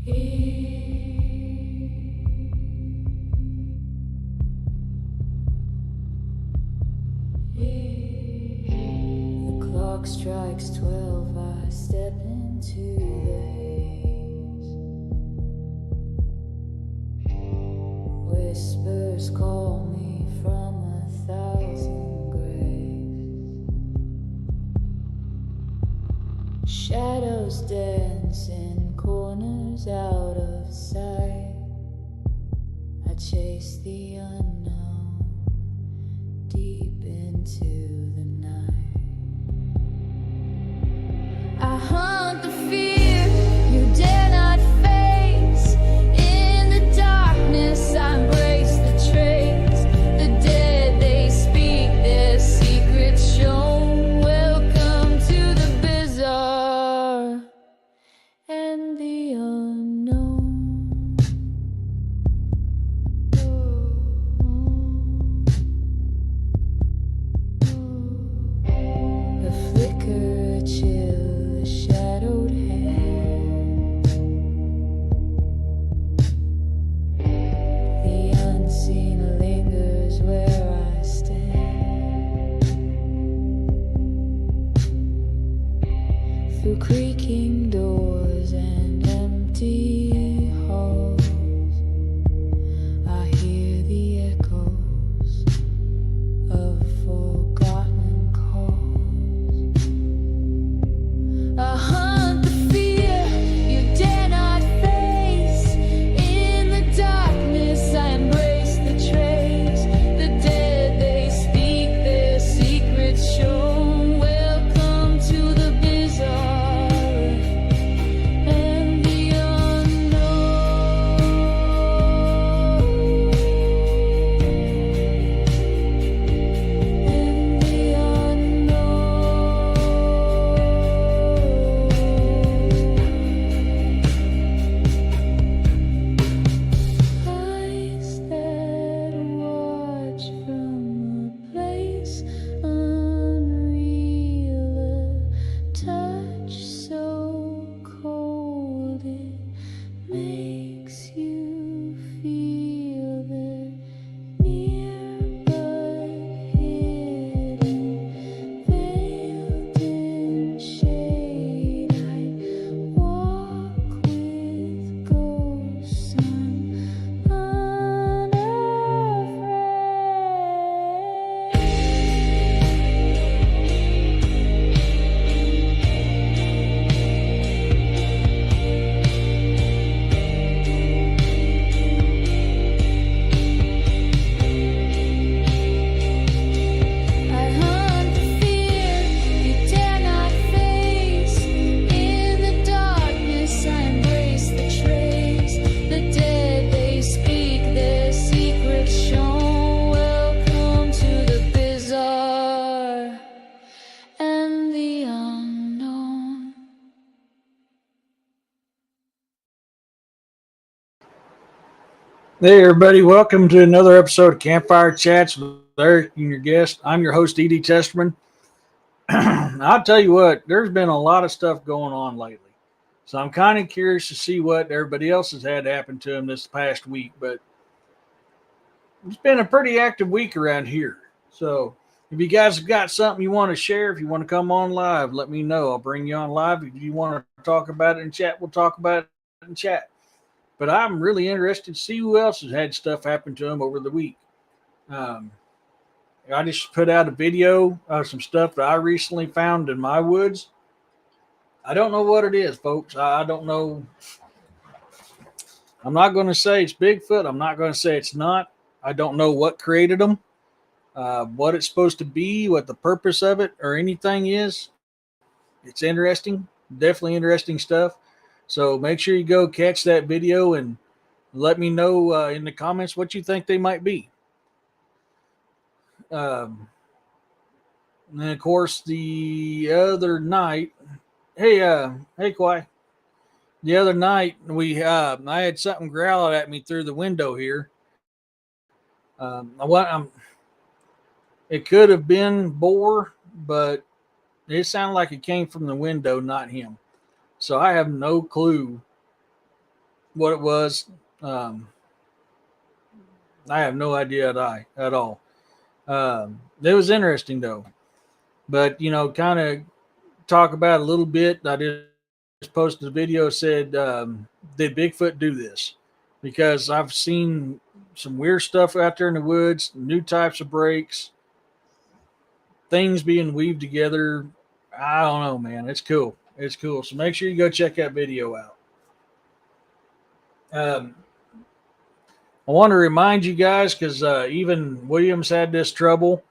The clock strikes 12, I step into the haze. Whispers call me from 1,000 graves. Shadows dance in corners out of sight. I chase the unknown deep into the night. I hunt the fear you dare not face. In the darkness I embrace the trace. The dead, they speak their secrets shown. Welcome to the bizarre and the unknown. A flicker, a chill, a shadowed hand. The unseen lingers where I stand. Through creaking doors and empty halls, I hear the echoes of forgotten calls. I hunt the fear you dare not face. In the darkness I embrace the trace. The dead, they speak their secrets shown. Welcome to the bizarre and the unknown. And the eyes that watch from a place unreal, a touch so cold it makes you feel they're near but hidden, veiled in shade. I walk with ghosts I hunt the fear you dare not face. In the darkness I embrace the trace. The dead, they speak their secrets shown. Welcome to the bizarre and the unknown. Hey everybody, welcome to another episode of Campfire Chats with Eric and your guest. I'm your host, Edie Testerman. I'll tell you what, there's been a lot of stuff going on lately. So I'm kind of curious to see what everybody else has had happen to them this past week. But it's been a pretty active week around here. So if you guys have got something you want to share, if you want to come on live, let me know. I'll bring you on live. If you want to talk about it in chat, we'll talk about it in chat. But I'm really interested to see who else has had stuff happen to them over the week. I just put out a video of some stuff that I recently found in my woods. I don't know what it is, folks. I don't know. I'm not going to say it's Bigfoot. I'm not going to say it's not. I don't know what created them, what it's supposed to be, what the purpose of it or anything is. It's interesting. Definitely interesting stuff. So make sure you go catch that video and let me know in the comments what you think they might be. And of course, the other night, hey, Kwai. The other night I had something growl at me through the window here. It could have been boar, but it sounded like it came from the window, not him. So I have no clue what it was. Um, I have no idea at all. It was interesting though, but kind of talk about it a little bit. I just posted a video said, "Did Bigfoot do this?" Because I've seen some weird stuff out there in the woods, new types of breaks, things being weaved together. I don't know, man. It's cool. It's cool. So make sure you go check that video out. Um, I want to remind you guys because even Williams had this trouble.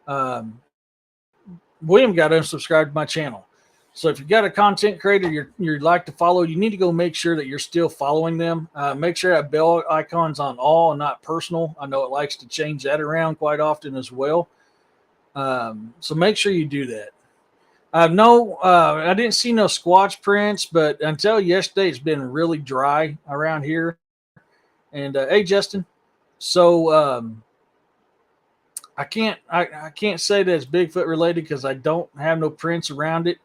Um, William got unsubscribed to my channel. So if you got a content creator you'd like to follow, you need to go make sure that you're still following them. Make sure that bell icon's on all and not personal. I know it likes to change that around quite often as well. So make sure you do that. No, I didn't see no squatch prints, but until yesterday, it's been really dry around here. And hey, Justin. So I can't say that it's Bigfoot related because I don't have no prints around it.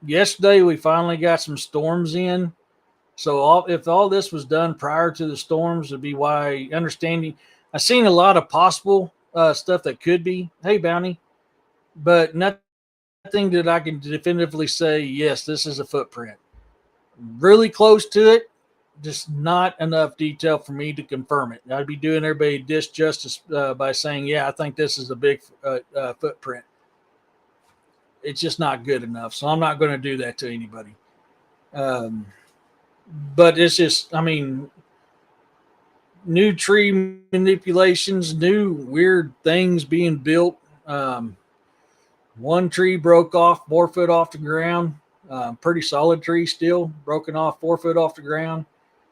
Yesterday we finally got some storms in. So if all this was done prior to the storms, would be why understanding. I've seen a lot of possible stuff that could be. Hey, Bounty, but nothing that I can definitively say. Yes, this is a footprint. Really close to it, just not enough detail for me to confirm it. I'd be doing everybody disjustice by saying, yeah, I think this is a big footprint. It's just not good enough. So I'm not going to do that to anybody. Um, but it's just, I mean, new tree manipulations, new weird things being built. One tree broke off 4 foot off the ground. Pretty solid tree still, broken off 4 foot off the ground.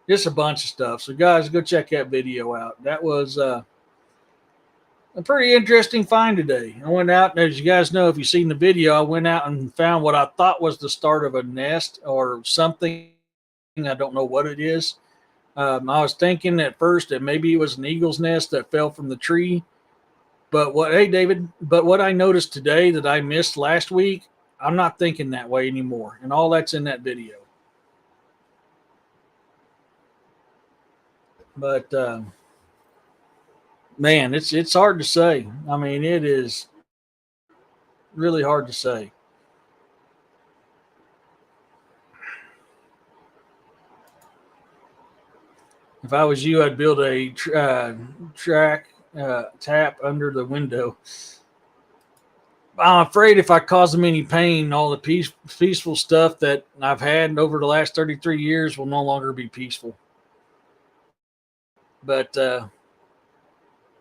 Just a bunch of stuff. So, guys, go check that video out. That was a pretty interesting find today. I went out, and as you guys know, if you've seen the video, I went out and found what I thought was the start of a nest or something. I don't know what it is. I was thinking at first that maybe it was an eagle's nest that fell from the tree. But hey, David, but what I noticed today that I missed last week, I'm not thinking that way anymore. And all that's in that video. But man, it's hard to say. I mean, it is really hard to say. If I was you, I'd build a track tap under the window. I'm afraid if I cause them any pain, all the peaceful stuff that I've had over the last 33 years will no longer be peaceful. But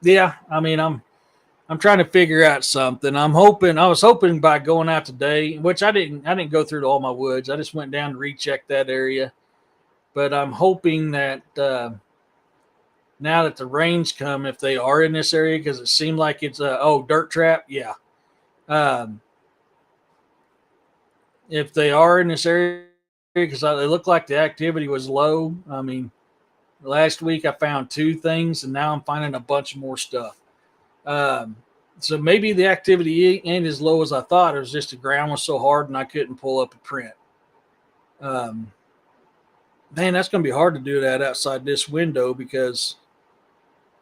yeah, I mean, I'm trying to figure out something. I was hoping by going out today, which I didn't go through all my woods. I just went down to recheck that area. But I'm hoping that now that the rains come, if they are in this area, because it seemed like it's dirt trap, yeah. If they are in this area, because they look like the activity was low. I mean, last week I found 2 things, and now I'm finding a bunch more stuff. So maybe the activity ain't as low as I thought. It was just the ground was so hard and I couldn't pull up a print. Man, that's going to be hard to do that outside this window because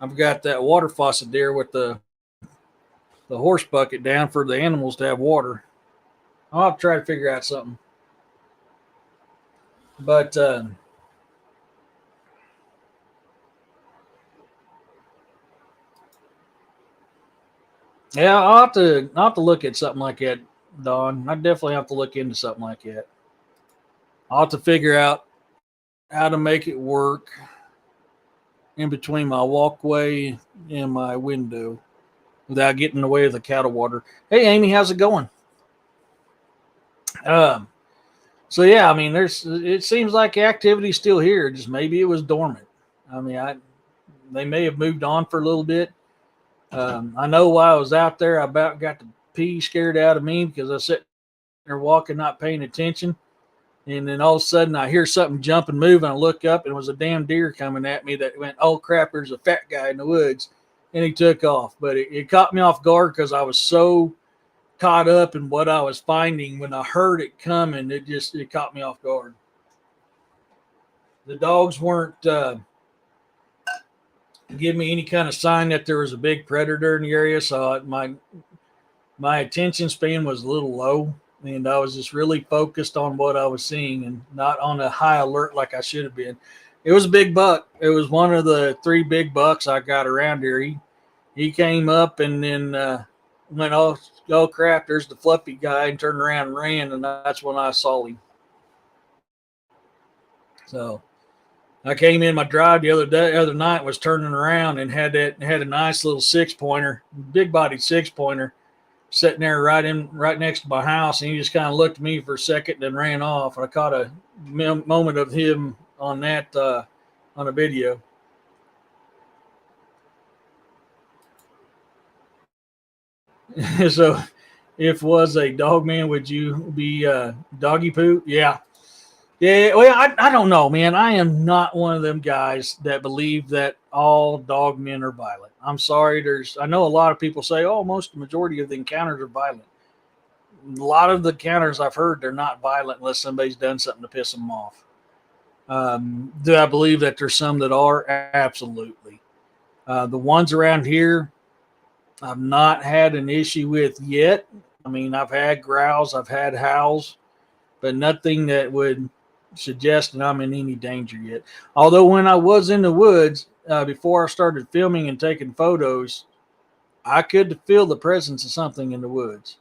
I've got that water faucet there with the horse bucket down for the animals to have water. I'll have to try to figure out something. But yeah, I'll have to look at something like that, Don. I definitely have to look into something like that. I'll have to figure out how to make it work in between my walkway and my window without getting in the way of the cattle water. Hey, Amy, how's it going? So yeah, I mean, it seems like activity's still here. Just maybe it was dormant. I mean, they may have moved on for a little bit. I know while I was out there, I about got the pee scared out of me because I was sitting there walking, not paying attention. And then all of a sudden I hear something jump and move, and I look up, and it was a damn deer coming at me that went, oh crap, there's a fat guy in the woods. And he took off. But it caught me off guard because I was so caught up in what I was finding. When I heard it coming, it caught me off guard. The dogs weren't giving me any kind of sign that there was a big predator in the area, so my attention span was a little low, and I was just really focused on what I was seeing and not on a high alert like I should have been. It was a big buck. It was one of the three big bucks I got around here. He came up and then went, oh crap, there's the fluffy guy, and turned around and ran, and that's when I saw him. So I came in my drive the other night, was turning around and had a nice little 6-pointer, big bodied 6-pointer, sitting there right next to my house, and he just kind of looked at me for a second, then ran off. I caught a moment of him on that on a video. So, if was a dog man, would you be doggy poo? Yeah. Yeah, well, I don't know, man. I am not one of them guys that believe that all dog men are violent. I'm sorry. I know a lot of people say, oh, the majority of the encounters are violent. A lot of the encounters I've heard, they're not violent unless somebody's done something to piss them off. Do I believe that there's some that are? Absolutely. The ones around here, I've not had an issue with yet. I mean, I've had growls, I've had howls, but nothing that would suggest that I'm in any danger yet. Although when I was in the woods, before I started filming and taking photos, I could feel the presence of something in the woods.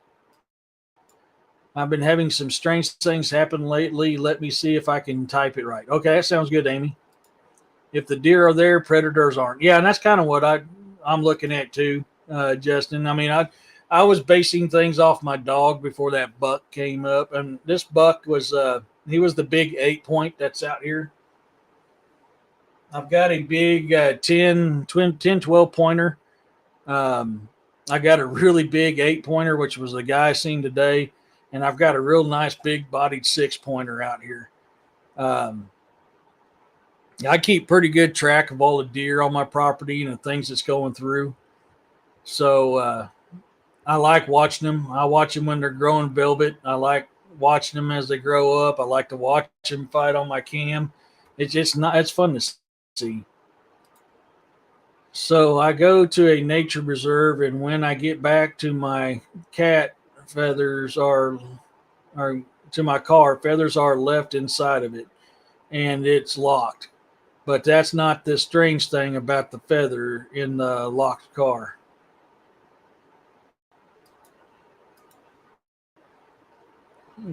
I've been having some strange things happen lately. Let me see if I can type it right. Okay, that sounds good, Amy. If the deer are there, predators aren't. Yeah, and that's kind of what I'm looking at too, Justin. I mean, I was basing things off my dog before that buck came up, and this buck was he was the big 8-point that's out here. I've got a big 12 pointer. I got a really big 8-pointer, which was the guy I seen today, and I've got a real nice big bodied 6-pointer out here. I keep pretty good track of all the deer on my property and the things that's going through. So I like watching them. I watch them when they're growing velvet. I like watching them as they grow up. I like to watch them fight on my cam. It's fun to see. So I go to a nature reserve, and when I get back to my cat, feathers are to my car, feathers are left inside of it, and it's locked. But that's not the strange thing about the feather in the locked car.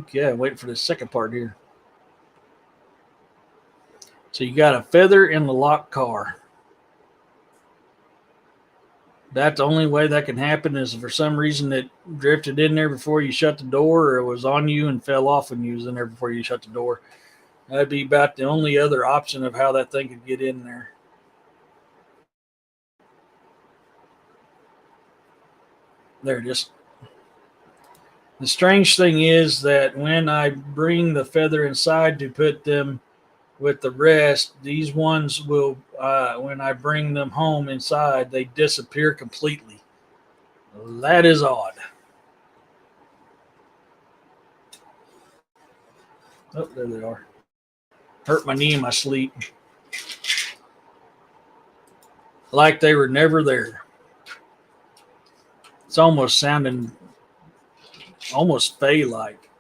Okay, waiting for the second part here. So you got a feather in the locked car. That's the only way that can happen is if for some reason it drifted in there before you shut the door, or it was on you and fell off when you was in there before you shut the door. That'd be about the only other option of how that thing could get in there. There it is. The strange thing is that when I bring the feather inside to put them with the rest, these ones will, when I bring them home inside, they disappear completely. That is odd. Oh, there they are. Hurt my knee in my sleep. Like they were never there. It's almost sounding almost fey-like.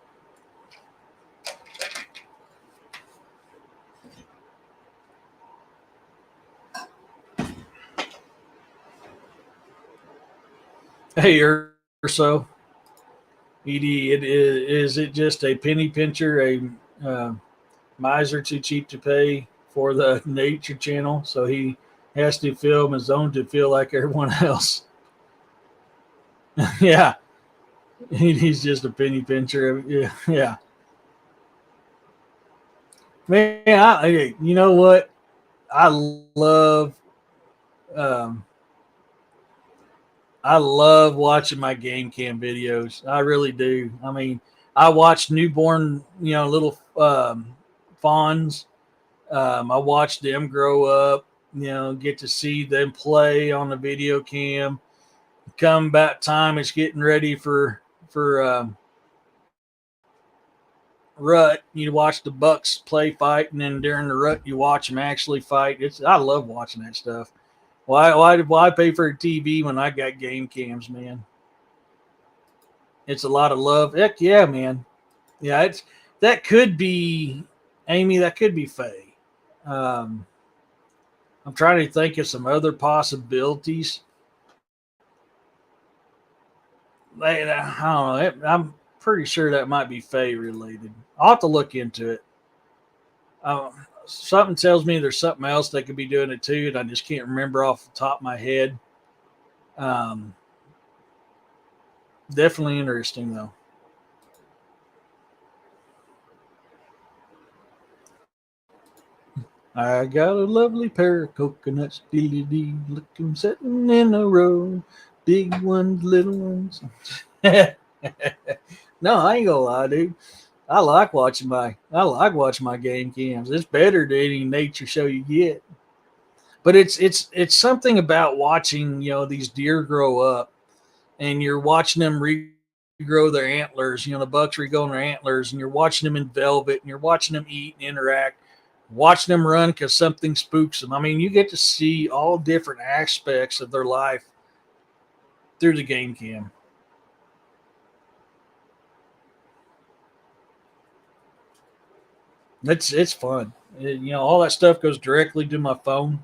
Hey, Urso. Edie, is it just a penny pincher, a miser too cheap to pay for the nature channel? So he has to film his own to feel like everyone else. Yeah. He's just a penny pincher. Yeah. Yeah. Man, you know what? I love um, I love watching my game cam videos. I really do. I mean, I watch newborn, little fawns. I watch them grow up. Get to see them play on the video cam. Come about time, it's getting ready for rut, you watch the bucks play fight, and then during the rut, you watch them actually fight. I love watching that stuff. Why pay for a TV when I got game cams, man? It's a lot of love. Heck yeah, man. Yeah, that could be Amy. That could be Faye. Um, I'm trying to think of some other possibilities. I don't know. I'm pretty sure that might be Faye related. I'll have to look into it. Something tells me there's something else that could be doing it too, and I just can't remember off the top of my head. Um, Definitely interesting though. I got a lovely pair of coconuts, dee look 'em sitting in a row, big ones, little ones. No, I ain't gonna lie, dude. I like watching my game cams. It's better than any nature show you get. But it's something about watching, these deer grow up, and you're watching them regrow their antlers. The bucks regrowing their antlers, and you're watching them in velvet, and you're watching them eat and interact, watching them run because something spooks them. I mean, you get to see all different aspects of their life through the game cam. It's fun. All that stuff goes directly to my phone.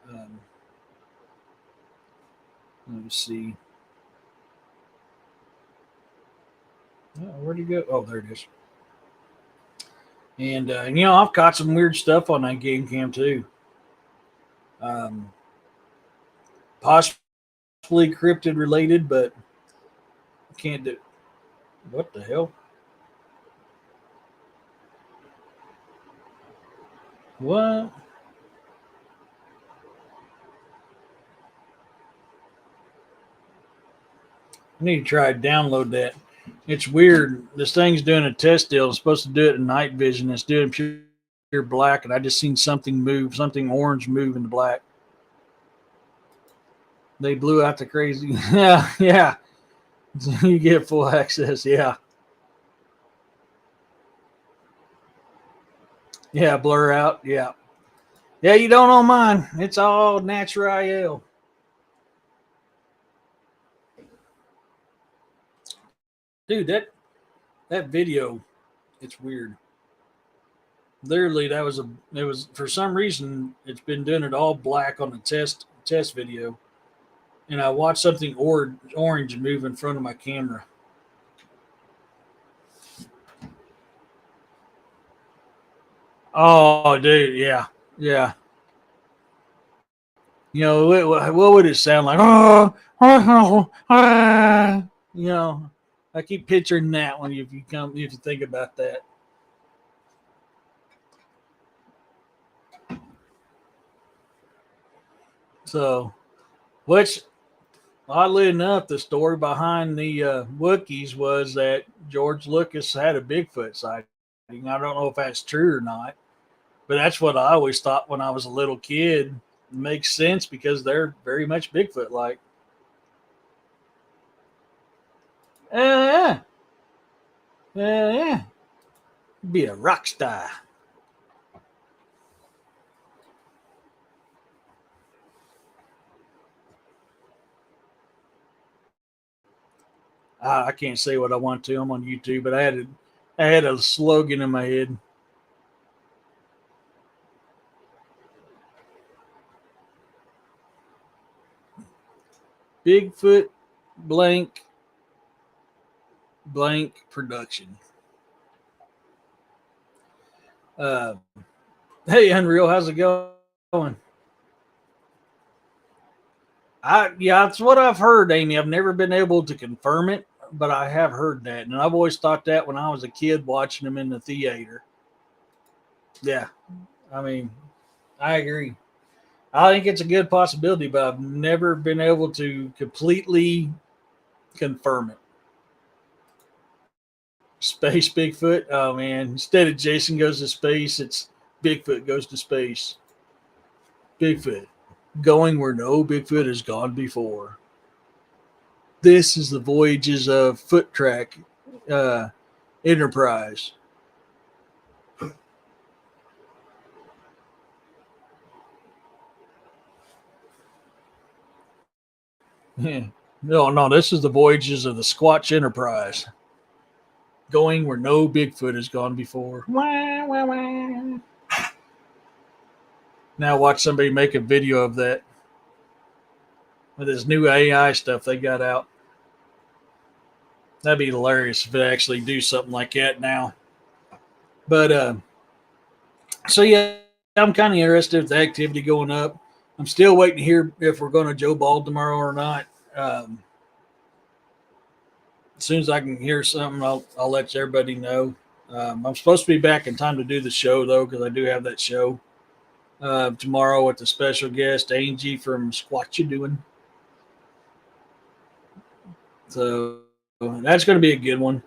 Um, Let me see. Oh, where'd he go? Oh, there it is. And I've caught some weird stuff on that game cam too. Um, Possibly cryptid related, but can't do. What the hell? What? I need to try to download that. It's weird. This thing's doing a test deal. It's supposed to do it in night vision. It's doing pure black, and I just seen something move, something orange move into black. They blew out the crazy. Yeah, yeah. You get full access. Yeah, yeah. Blur out. Yeah, yeah. You don't know mine. It's all natural. Dude, that video, it's weird. Literally, it was for some reason it's been doing it all black on the test video, and I watched something orange move in front of my camera. Oh, dude, yeah, yeah. What would it sound like? You know, I keep picturing that one if you think about that. So, which oddly enough, the story behind the Wookiees was that George Lucas had a Bigfoot sighting. I don't know if that's true or not, but that's what I always thought when I was a little kid. It makes sense because they're very much Bigfoot like. Yeah, yeah. Be a rock star. I can't say what I want to. I'm on YouTube, but I had a slogan in my head. Bigfoot blank blank production. Uh, hey, Unreal, how's it going? Yeah, that's what I've heard, Amy. I've never been able to confirm it, but I have heard that, and I've always thought that when I was a kid watching them in the theater. Yeah, I mean, I agree. I think it's a good possibility, but I've never been able to completely confirm it. Space Bigfoot. Oh man! Instead of Jason goes to space, it's Bigfoot goes to space. Bigfoot. going where no Bigfoot has gone before. This is the voyages of Foot Track Enterprise. No, this is the voyages of the Squatch Enterprise, going where no Bigfoot has gone before. Wah, wah, wah. Now watch somebody make a video of that with this new AI stuff they got out. That'd be hilarious if they actually do something like that now. But so yeah, I'm kind of interested with the activity going up. I'm still waiting to hear if we're going to Joe Ball tomorrow or not. As soon as I can hear something, I'll let everybody know. I'm supposed to be back in time to do the show though, because I do have that show tomorrow with the special guest Angie from Squat You Doing. So that's going to be a good one.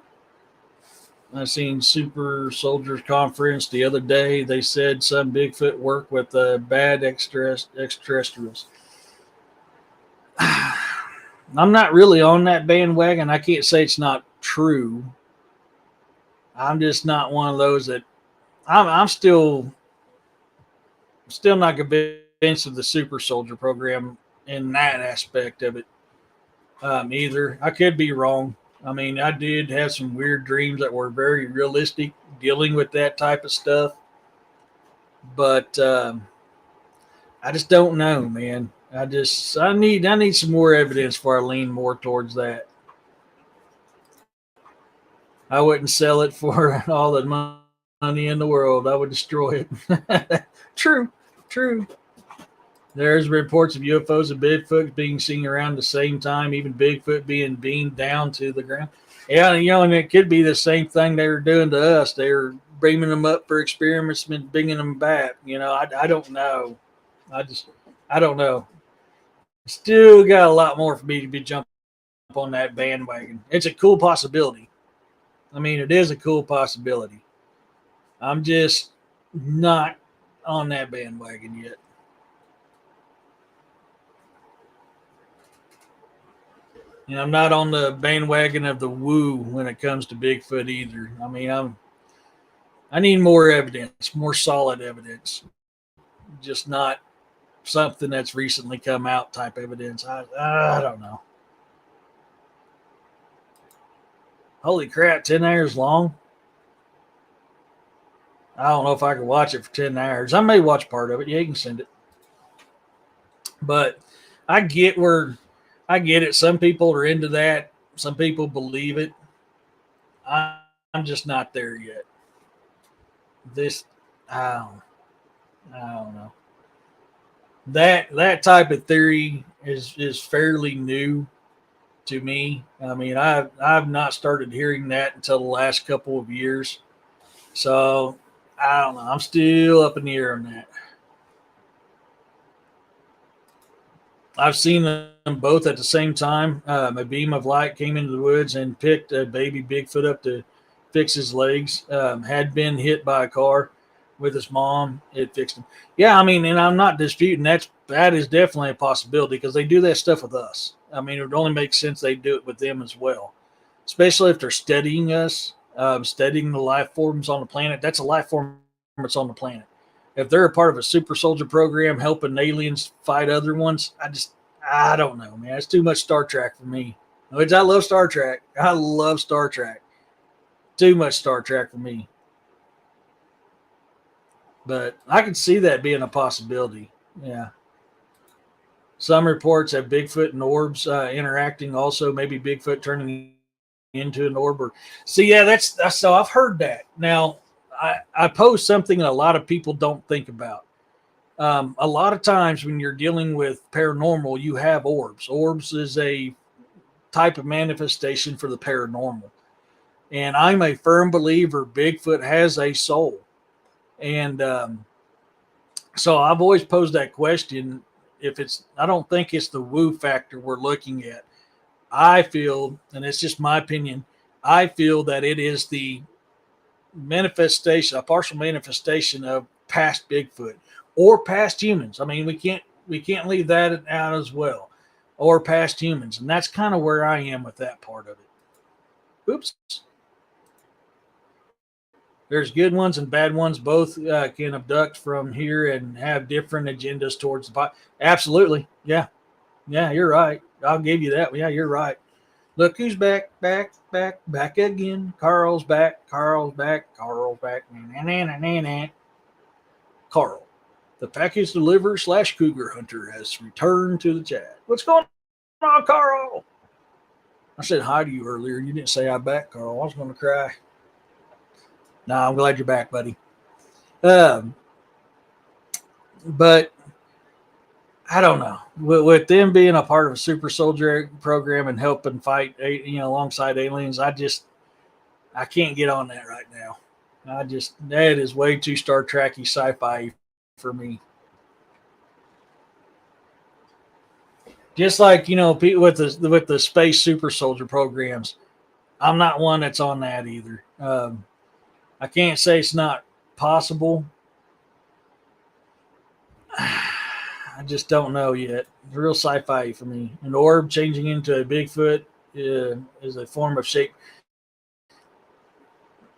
I seen Super Soldiers Conference the other day. They said some Bigfoot work with bad extraterrestrials. I'm not really on that bandwagon. I can't say it's not true. I'm just not one of those that I'm still not convinced of the Super Soldier program in that aspect of it either. I could be wrong. I mean, I did have some weird dreams that were very realistic dealing with that type of stuff. But I just don't know, man. I need some more evidence before I lean more towards that. I wouldn't sell it for all the money in the world. I would destroy it. True. There's reports of UFOs and Bigfoot being seen around the same time, even Bigfoot being beamed down to the ground. Yeah, and it could be the same thing they were doing to us. They were bringing them up for experiments and bringing them back. I don't know. I don't know. Still got a lot more for me to be jumping on that bandwagon. It's a cool possibility. I mean, it is a cool possibility. I'm just not on that bandwagon yet. I'm not on the bandwagon of the woo when it comes to Bigfoot either. I mean, I need more evidence, more solid evidence, just not something that's recently come out type evidence. I don't know. Holy crap, 10 hours long? I don't know if I can watch it for 10 hours. I may watch part of it. Yeah, you can send it. But I get it. Some people are into that. Some people believe it. I'm just not there yet. This, I don't know. That type of theory is fairly new to me. I mean, I've not started hearing that until the last couple of years. So I don't know. I'm still up in the air on that. I've seen them both at the same time. A beam of light came into the woods and picked a baby Bigfoot up to fix his legs. Had been hit by a car with his mom. It fixed him. Yeah, I mean, and I'm not disputing that is definitely a possibility because they do that stuff with us. I mean, it would only make sense they do it with them as well, especially if they're studying us, studying the life forms on the planet. That's a life form that's on the planet. If they're a part of a super soldier program helping aliens fight other ones, I don't know, man. It's too much Star Trek for me. Which I love Star Trek. I love Star Trek. Too much Star Trek for me. But I can see that being a possibility. Yeah. Some reports have Bigfoot and orbs interacting. Also, maybe Bigfoot turning into an orb. That's so I've heard that. Now, I pose something that a lot of people don't think about. A lot of times when you're dealing with paranormal, you have orbs. Orbs is a type of manifestation for the paranormal. And I'm a firm believer Bigfoot has a soul. And so I've always posed that question. I don't think it's the woo factor we're looking at. I feel, and it's just my opinion, I feel that it is the manifestation, a partial manifestation of past Bigfoot or past humans. I mean, we we can't leave that out as well, or past humans, and that's kind of where I am with that part of it. Oops. There's good ones and bad ones. Both can abduct from here and have different agendas towards the body. Absolutely. Yeah. Yeah, you're right. I'll give you that. Yeah, you're right. Look who's back, back, back, back again. Carl's back. Carl's back. Carl's back. Nah, nah, nah, nah, nah. Carl, the package deliverer slash cougar hunter, has returned to the chat. What's going on, Carl? I said hi to you earlier. You didn't say I'm back, Carl. I was going to cry. Nah, I'm glad you're back, buddy. But I don't know. With them being a part of a super soldier program and helping fight, alongside aliens, I can't get on that right now. That is way too Star Trek-y sci-fi for me. Just like, with the space super soldier programs, I'm not one that's on that either. I can't say it's not possible. I just don't know yet. It's real sci-fi for me. An orb changing into a Bigfoot is a form of shape.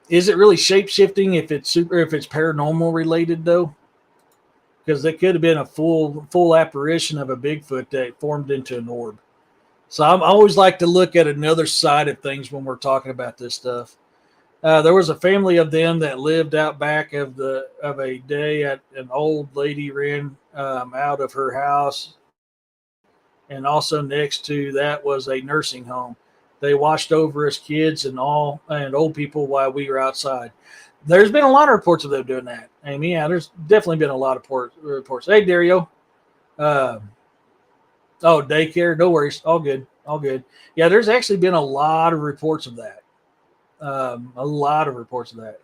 Is it really shape shifting if it's paranormal related though? Because it could have been a full apparition of a Bigfoot that formed into an orb. So I always like to look at another side of things when we're talking about this stuff. There was a family of them that lived out back of a day at an old lady ran out of her house, and also next to that was a nursing home. They watched over us kids and old people while we were outside. There's been a lot of reports of them doing that. Amy, yeah, there's definitely been a lot of reports. Hey, Dario. Daycare. No worries. All good. All good. Yeah, there's actually been a lot of reports of that. A lot of reports of that.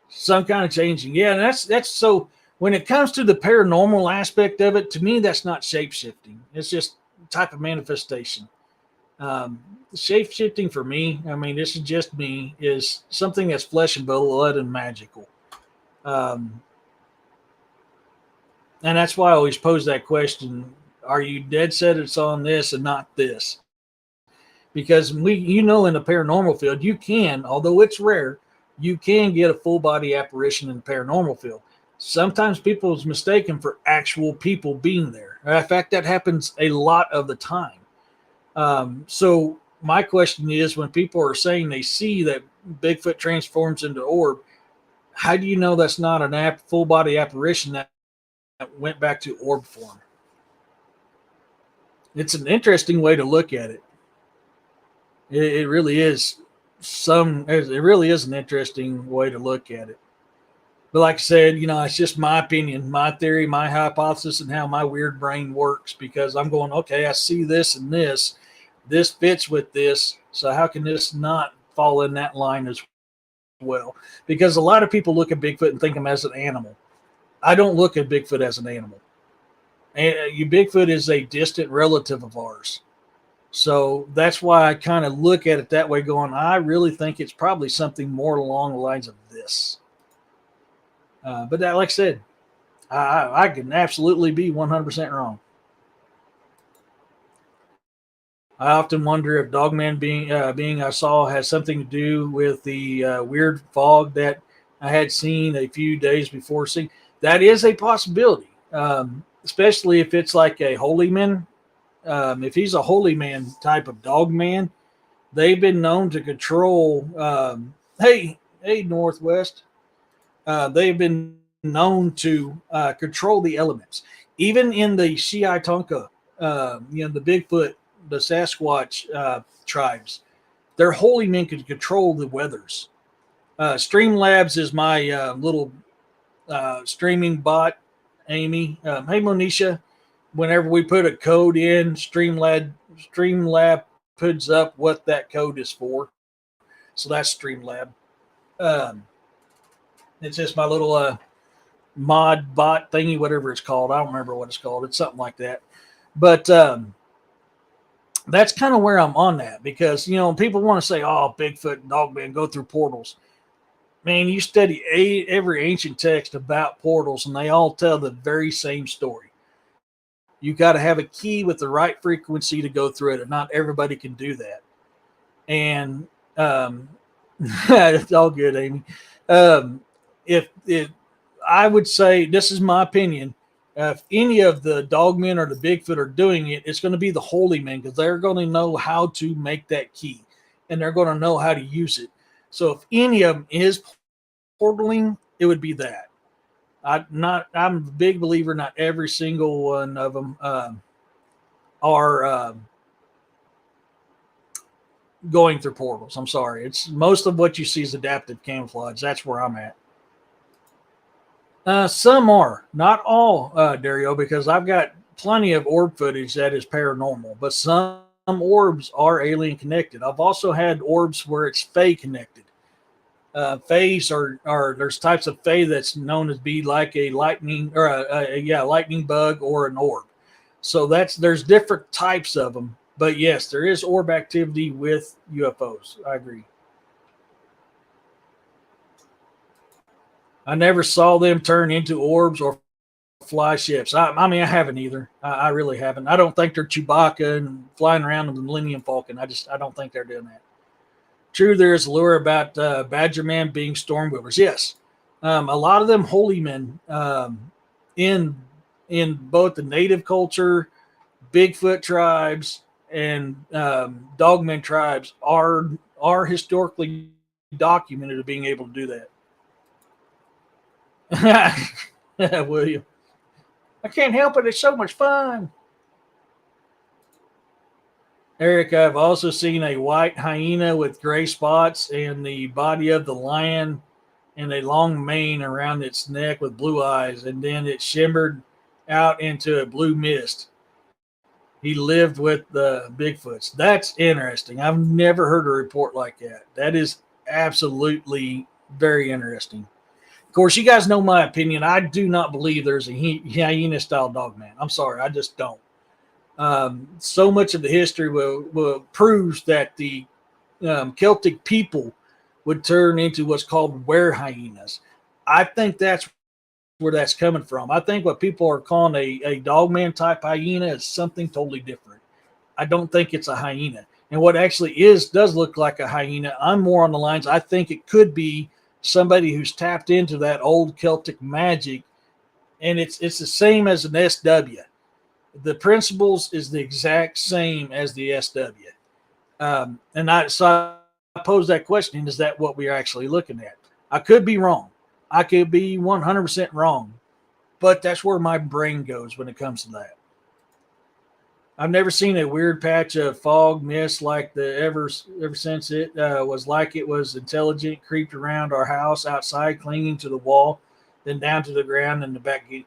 Some kind of changing. Yeah, and that's so when it comes to the paranormal aspect of it, to me, that's not shape shifting. It's just type of manifestation. Shape shifting for me, I mean, this is just me, is something that's flesh and blood and magical. And that's why I always pose that question: are you dead set it's on this and not this? Because in the paranormal field, you can, although it's rare, you can get a full body apparition in the paranormal field. Sometimes people is mistaken for actual people being there. In fact, that happens a lot of the time. So my question is, when people are saying they see that Bigfoot transforms into orb, how do you know that's not an full body apparition that went back to orb form? It's an interesting way to look at it. It really is. It really is an interesting way to look at it. But like I said, it's just my opinion, my theory, my hypothesis, and how my weird brain works. Because I'm going, okay, I see this and this. This fits with this. So how can this not fall in that line as well? Because a lot of people look at Bigfoot and think of him as an animal. I don't look at Bigfoot as an animal. And Bigfoot is a distant relative of ours. So that's why I kind of look at it that way, going, I really think it's probably something more along the lines of this. But that, like I said, I can absolutely be 100% wrong. I often wonder if Dogman being I saw has something to do with the weird fog that I had seen a few days before seeing. That is a possibility, especially if it's like a holy man. If he's a holy man type of dog man, they've been known to control. Hey, Northwest. They've been known to control the elements, even in the Shiai Tonka, the Bigfoot, the Sasquatch tribes. Their holy men could control the weathers. Streamlabs is my little streaming bot, Amy. Hey, Monisha. Whenever we put a code in, Streamlab puts up what that code is for. So that's Streamlab. It's just my little mod bot thingy, whatever it's called. I don't remember what it's called. It's something like that. But that's kind of where I'm on that, because people want to say, "Oh, Bigfoot and Dogman go through portals." Man, you study every ancient text about portals, and they all tell the very same story. You got to have a key with the right frequency to go through it, and not everybody can do that. And it's all good, Amy. If I would say, this is my opinion, if any of the dogmen or the Bigfoot are doing it, it's going to be the holy men, because they're going to know how to make that key, and they're going to know how to use it. So if any of them is portaling, it would be that. I'm a big believer. Not every single one of them are going through portals. I'm sorry. It's most of what you see is adaptive camouflage. That's where I'm at. Some are, not all, Dario, because I've got plenty of orb footage that is paranormal, but some orbs are alien connected. I've also had orbs where it's Fey connected. Fays are there's types of Fey that's known as be like a lightning or a lightning bug or an orb. So there's different types of them, but yes, there is orb activity with UFOs. I agree. I never saw them turn into orbs or fly ships. I mean, I haven't either. I really haven't. I don't think they're Chewbacca and flying around with the Millennium Falcon. I don't think they're doing that. True, there is lore about Badger Man being storm weavers. Yes, a lot of them holy men in both the native culture, Bigfoot tribes, and dogmen tribes are historically documented of being able to do that. William, I can't help it. It's so much fun. Eric, I've also seen a white hyena with gray spots and the body of the lion and a long mane around its neck with blue eyes, and then it shimmered out into a blue mist. He lived with the Bigfoots. That's interesting. I've never heard a report like that. That is absolutely very interesting. Of course, you guys know my opinion. I do not believe there's a hyena style dog man. I'm sorry, I just don't. So much of the history will proves that the Celtic people would turn into what's called were hyenas. I think that's where that's coming from. I think what people are calling a dogman type hyena is something totally different. I don't think it's a hyena. And what actually does look like a hyena, I'm more on the lines, I think it could be somebody who's tapped into that old Celtic magic, and it's the same as an SW. The principles is the exact same as the SW. So I pose that question, is that what we're actually looking at? I could be wrong. I could be 100% wrong, but that's where my brain goes when it comes to that. I've never seen a weird patch of fog mist like the ever since it was like it was intelligent, creeped around our house outside, clinging to the wall, then down to the ground and the back gate.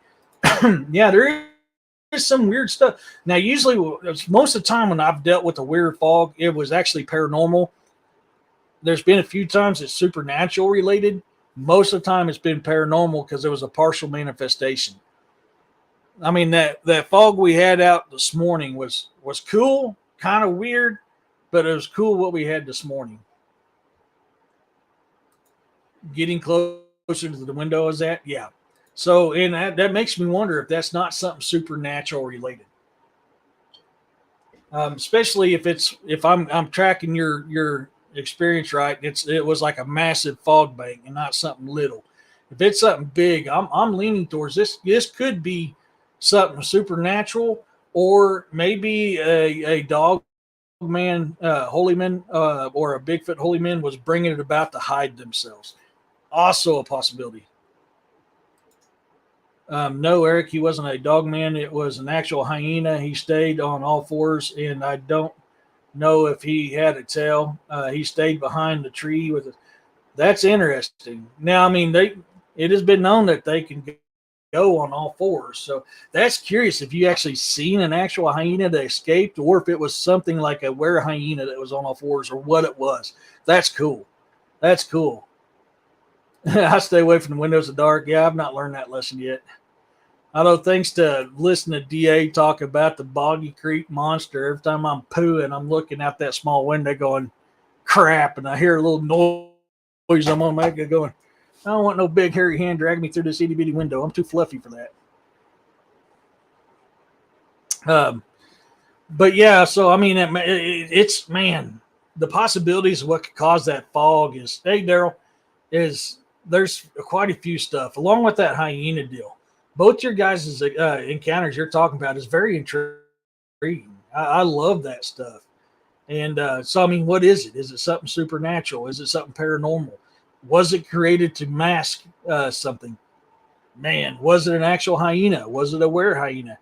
Yeah, there is some weird stuff. Now, usually, most of the time when I've dealt with a weird fog, it was actually paranormal. There's been a few times it's supernatural related. Most of the time it's been paranormal because there was a partial manifestation. I mean, that fog we had out this morning was cool, kind of weird, but it was cool what we had this morning. Getting closer to the window is that? Yeah. So, and that makes me wonder if that's not something supernatural related. Especially if I'm tracking your experience right, it was like a massive fog bank and not something little. If it's something big, I'm leaning towards this. This could be something supernatural, or maybe a dog man, holy man, or a Bigfoot holy man was bringing it about to hide themselves. Also a possibility. No, Eric, he wasn't a dog man. It was an actual hyena. He stayed on all fours, and I don't know if he had a tail. He stayed behind the tree with it. That's interesting. Now, I mean, it has been known that they can go on all fours. So that's curious if you actually seen an actual hyena that escaped, or if it was something like a were hyena that was on all fours, or what it was. That's cool. That's cool. I stay away from the windows of dark. Yeah, I've not learned that lesson yet. Although, thanks to listen to DA talk about the Boggy Creek monster, every time I'm pooing, I'm looking out that small window going, crap, and I hear a little noise. I'm on my head going, I don't want no big hairy hand dragging me through this itty bitty window. I'm too fluffy for that. Um, but yeah, so I mean, it's man, the possibilities of what could cause that fog is, hey, Daryl, is there's quite a few stuff along with that hyena deal. Both your guys' encounters you're talking about is very intriguing. I love that stuff. And so, I mean, what is it? Is it something supernatural? Is it something paranormal? Was it created to mask something? Man, was it an actual hyena? Was it a were hyena?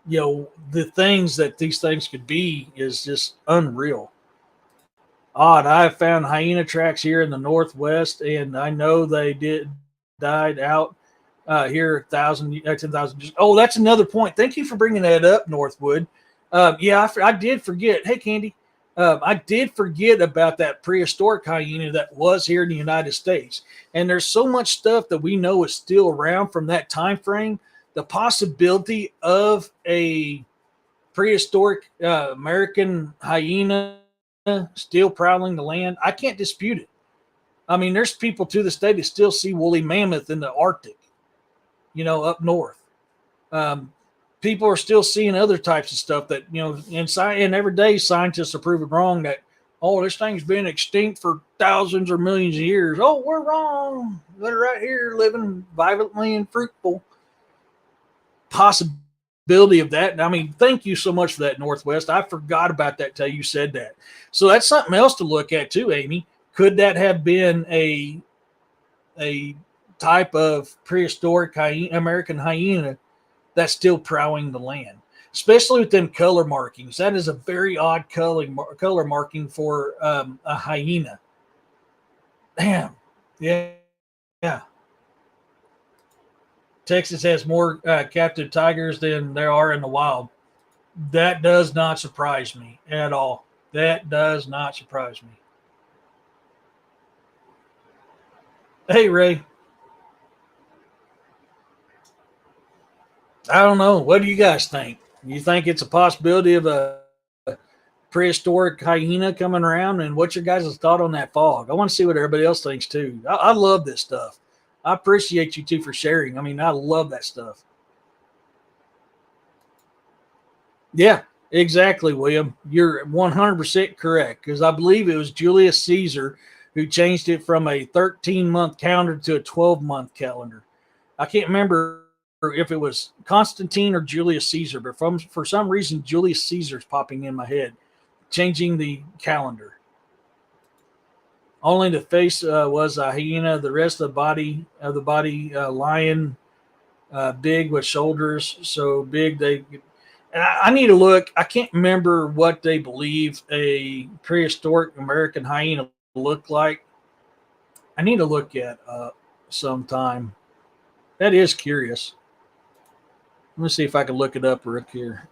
You know, the things that these things could be is just unreal. Odd. I have found hyena tracks here in the Northwest, and I know they did died out here 10,000 years. Oh, that's another point. Thank you for bringing that up, Northwood. Yeah, I did forget. Hey, Candy, I did forget about that prehistoric hyena that was here in the United States. And there's so much stuff that we know is still around from that time frame. The possibility of a prehistoric American hyena still prowling the land, I can't dispute it. I mean, there's people to this day that still see woolly mammoth in the Arctic, up north. Um, People are still seeing other types of stuff that, and every day scientists are proving wrong that, oh, this thing's been extinct for thousands or millions of years. Oh, we're wrong. They're right here living violently and fruitful. Possibility of that. I mean, thank you so much for that, Northwest. I forgot about that till you said that. So that's something else to look at too, Amy. Could that have been a type of prehistoric American hyena that's still prowling the land, especially with them color markings? That is a very odd color marking for a hyena. Damn. Yeah. Yeah. Texas has more captive tigers than there are in the wild. That does not surprise me at all. That does not surprise me. Hey, Ray. I don't know. What do you guys think? You think it's a possibility of a prehistoric hyena coming around? And what's your guys' thought on that fog? I want to see what everybody else thinks too. I love this stuff. I appreciate you two for sharing. I mean, I love that stuff. Yeah, exactly, William. You're 100% correct because I believe it was Julius Caesar who changed it from a 13-month calendar to a 12-month calendar. I can't remember if it was Constantine or Julius Caesar, but for some reason Julius Caesar's popping in my head, changing the calendar. Only the face was a hyena. The rest of the body, lion, big with shoulders so big they. And I need to look. I can't remember what they believe a prehistoric American hyena looked like. I need to look at sometime. That is curious. Let me see if I can look it up real here.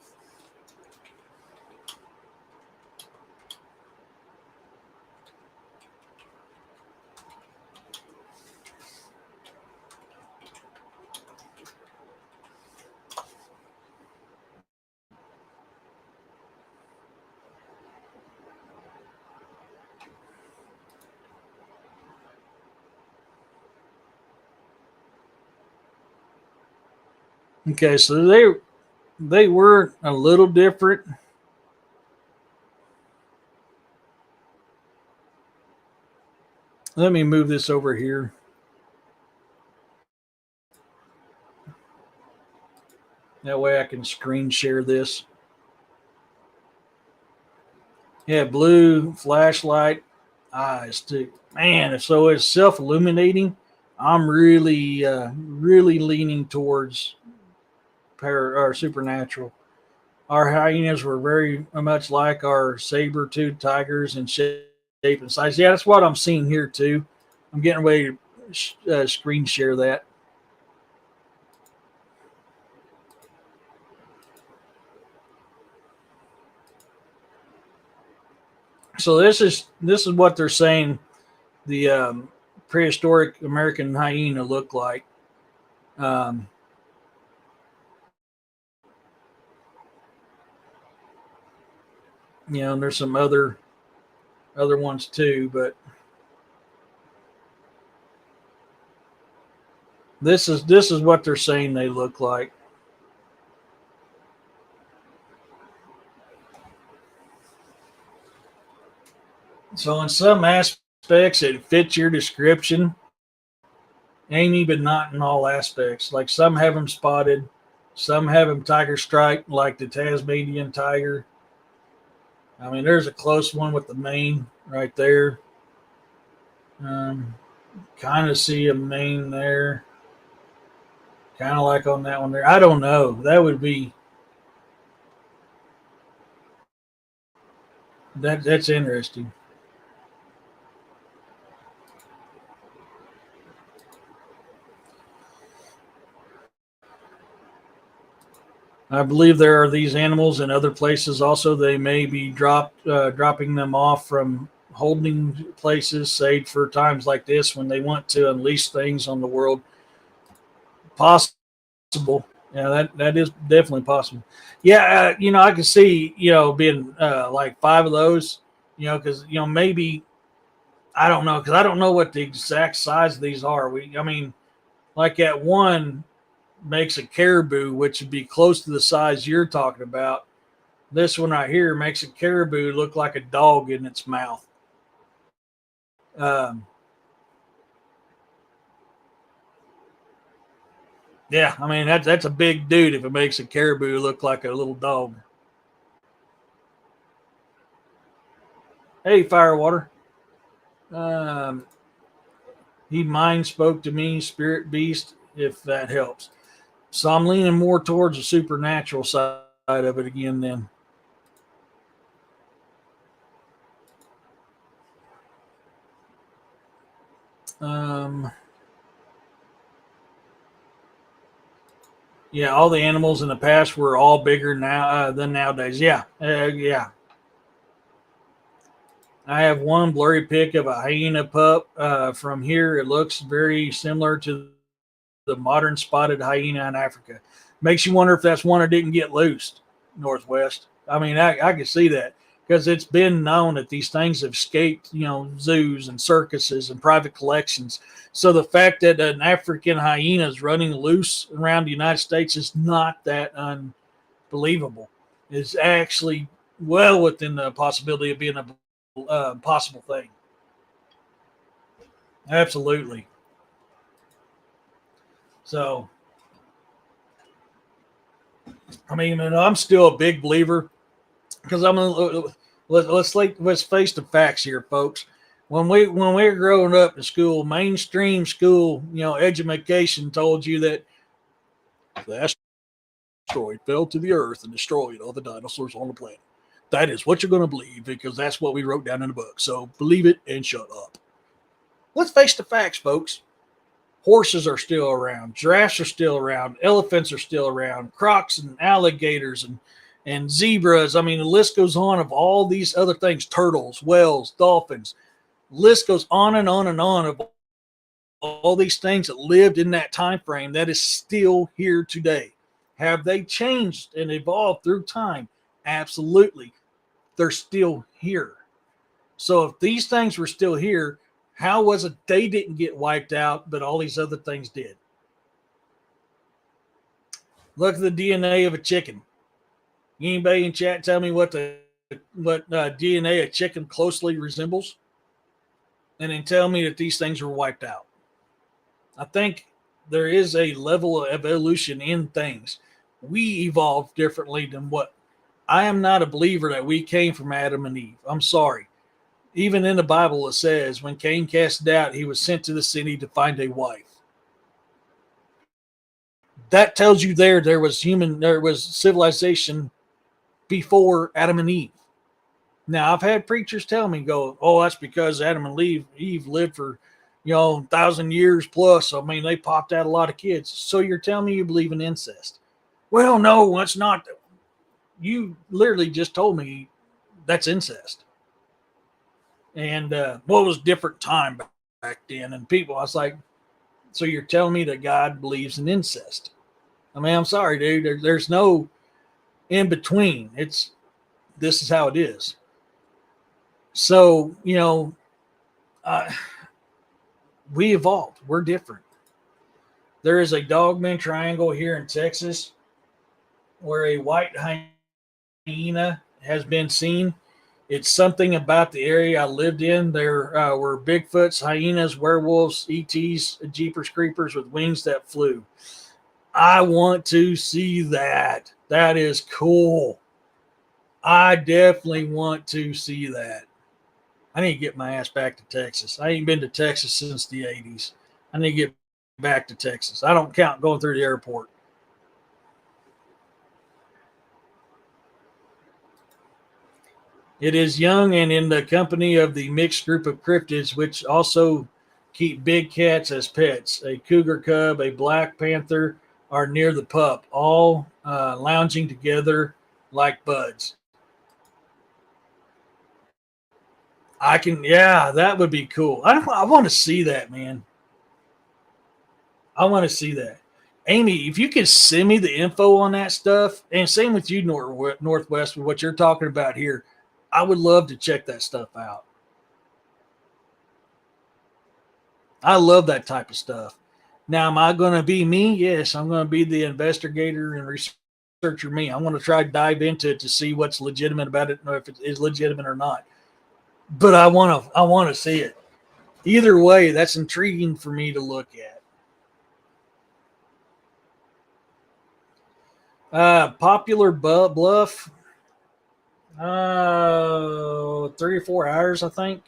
Okay, so they were a little different. Let me move this over here. That way I can screen share this. Yeah, blue flashlight eyes too. Man, so it's self illuminating. I'm really leaning towards or supernatural. Our hyenas were very much like our saber-toothed tigers in shape and size. Yeah, that's what I'm seeing here too. I'm getting ready to screen share that. So this is what they're saying the prehistoric American hyena looked like. Um, and there's some other ones too, but this is what they're saying they look like. So in some aspects, it fits your description, Amy, but not in all aspects. Like some have them spotted, some have them tiger stripe, like the Tasmanian tiger. I mean, there's a close one with the mane right there. Um, kind of see a mane there, kind of like on that one there. I don't know. That would be that's interesting. I believe there are these animals in other places also. They may be dropping them off from holding places, saved for times like this when they want to unleash things on the world. Possible. Yeah, that is definitely possible. Yeah, I can see, being like five of those, because maybe I don't know, because I don't know what the exact size of these are. I mean, like that one makes a caribou, which would be close to the size you're talking about. This one right here makes a caribou look like a dog in its mouth. Um, yeah, I mean that's a big dude if it makes a caribou look like a little dog. Hey, Firewater. Um, he mind spoke to me, spirit beast, if that helps. So I'm leaning more towards the supernatural side of it again. Then, um, yeah, all the animals in the past were all bigger now than nowadays. Yeah, yeah. I have one blurry pic of a hyena pup from here. It looks very similar to the modern spotted hyena in Africa. Makes you wonder if that's one that didn't get loosed northwest. I mean, I can see that because it's been known that these things have escaped, zoos and circuses and private collections. So the fact that an African hyena is running loose around the United States is not that unbelievable. It's actually well within the possibility of being a possible thing. Absolutely. So, I mean, and I'm still a big believer because let's face the facts here, folks. When we were growing up in school, mainstream school, education told you that the asteroid fell to the earth and destroyed all the dinosaurs on the planet. That is what you're going to believe because that's what we wrote down in the book. So believe it and shut up. Let's face the facts, folks. Horses are still around, giraffes are still around, elephants are still around, crocs and alligators and zebras. I mean, the list goes on of all these other things: turtles, whales, dolphins. List goes on and on and on of all these things that lived in that time frame that is still here today. Have they changed and evolved through time? Absolutely. They're still here. So if these things were still here, how was it they didn't get wiped out, but all these other things did? Look at the DNA of a chicken. Anybody in chat tell me what DNA a chicken closely resembles, and then tell me that these things were wiped out. I think there is a level of evolution in things. We evolved differently than what. I am not a believer that we came from Adam and Eve. I'm sorry. Even in the Bible, it says when Cain cast doubt, he was sent to the city to find a wife. That tells you there was civilization before Adam and Eve. Now I've had preachers tell me, "Go, oh, that's because Adam and Eve lived for, 1,000 years plus. I mean, they popped out a lot of kids. So you're telling me you believe in incest? Well, no, that's not. You literally just told me that's incest. And what was different time back then? And people, I was like, so you're telling me that God believes in incest? I mean, I'm sorry, dude. There's no in between. This is how it is. So uh, we evolved. We're different. There is a dogman triangle here in Texas where a white hyena has been seen. It's something about the area I lived in. There were Bigfoots, hyenas, werewolves, ETs, Jeepers Creepers with wings that flew. I want to see that. That is cool. I definitely want to see that. I need to get my ass back to Texas. I ain't been to Texas since the 80s. I need to get back to Texas. I don't count going through the airport. It is young and in the company of the mixed group of cryptids, which also keep big cats as pets. A cougar cub, a black panther are near the pup, all lounging together like buds. Yeah, that would be cool. I want to see that, man. I want to see that. Amy, if you could send me the info on that stuff, and same with you, Northwest, with what you're talking about here, I would love to check that stuff out. I love that type of stuff. Now, am I going to be me? Yes, I'm going to be the investigator and researcher me. I'm going to try to dive into it to see what's legitimate about it, or if it is legitimate or not. But I want to see it. Either way, that's intriguing for me to look at. Popular Bluff, 3 or 4 hours, I think,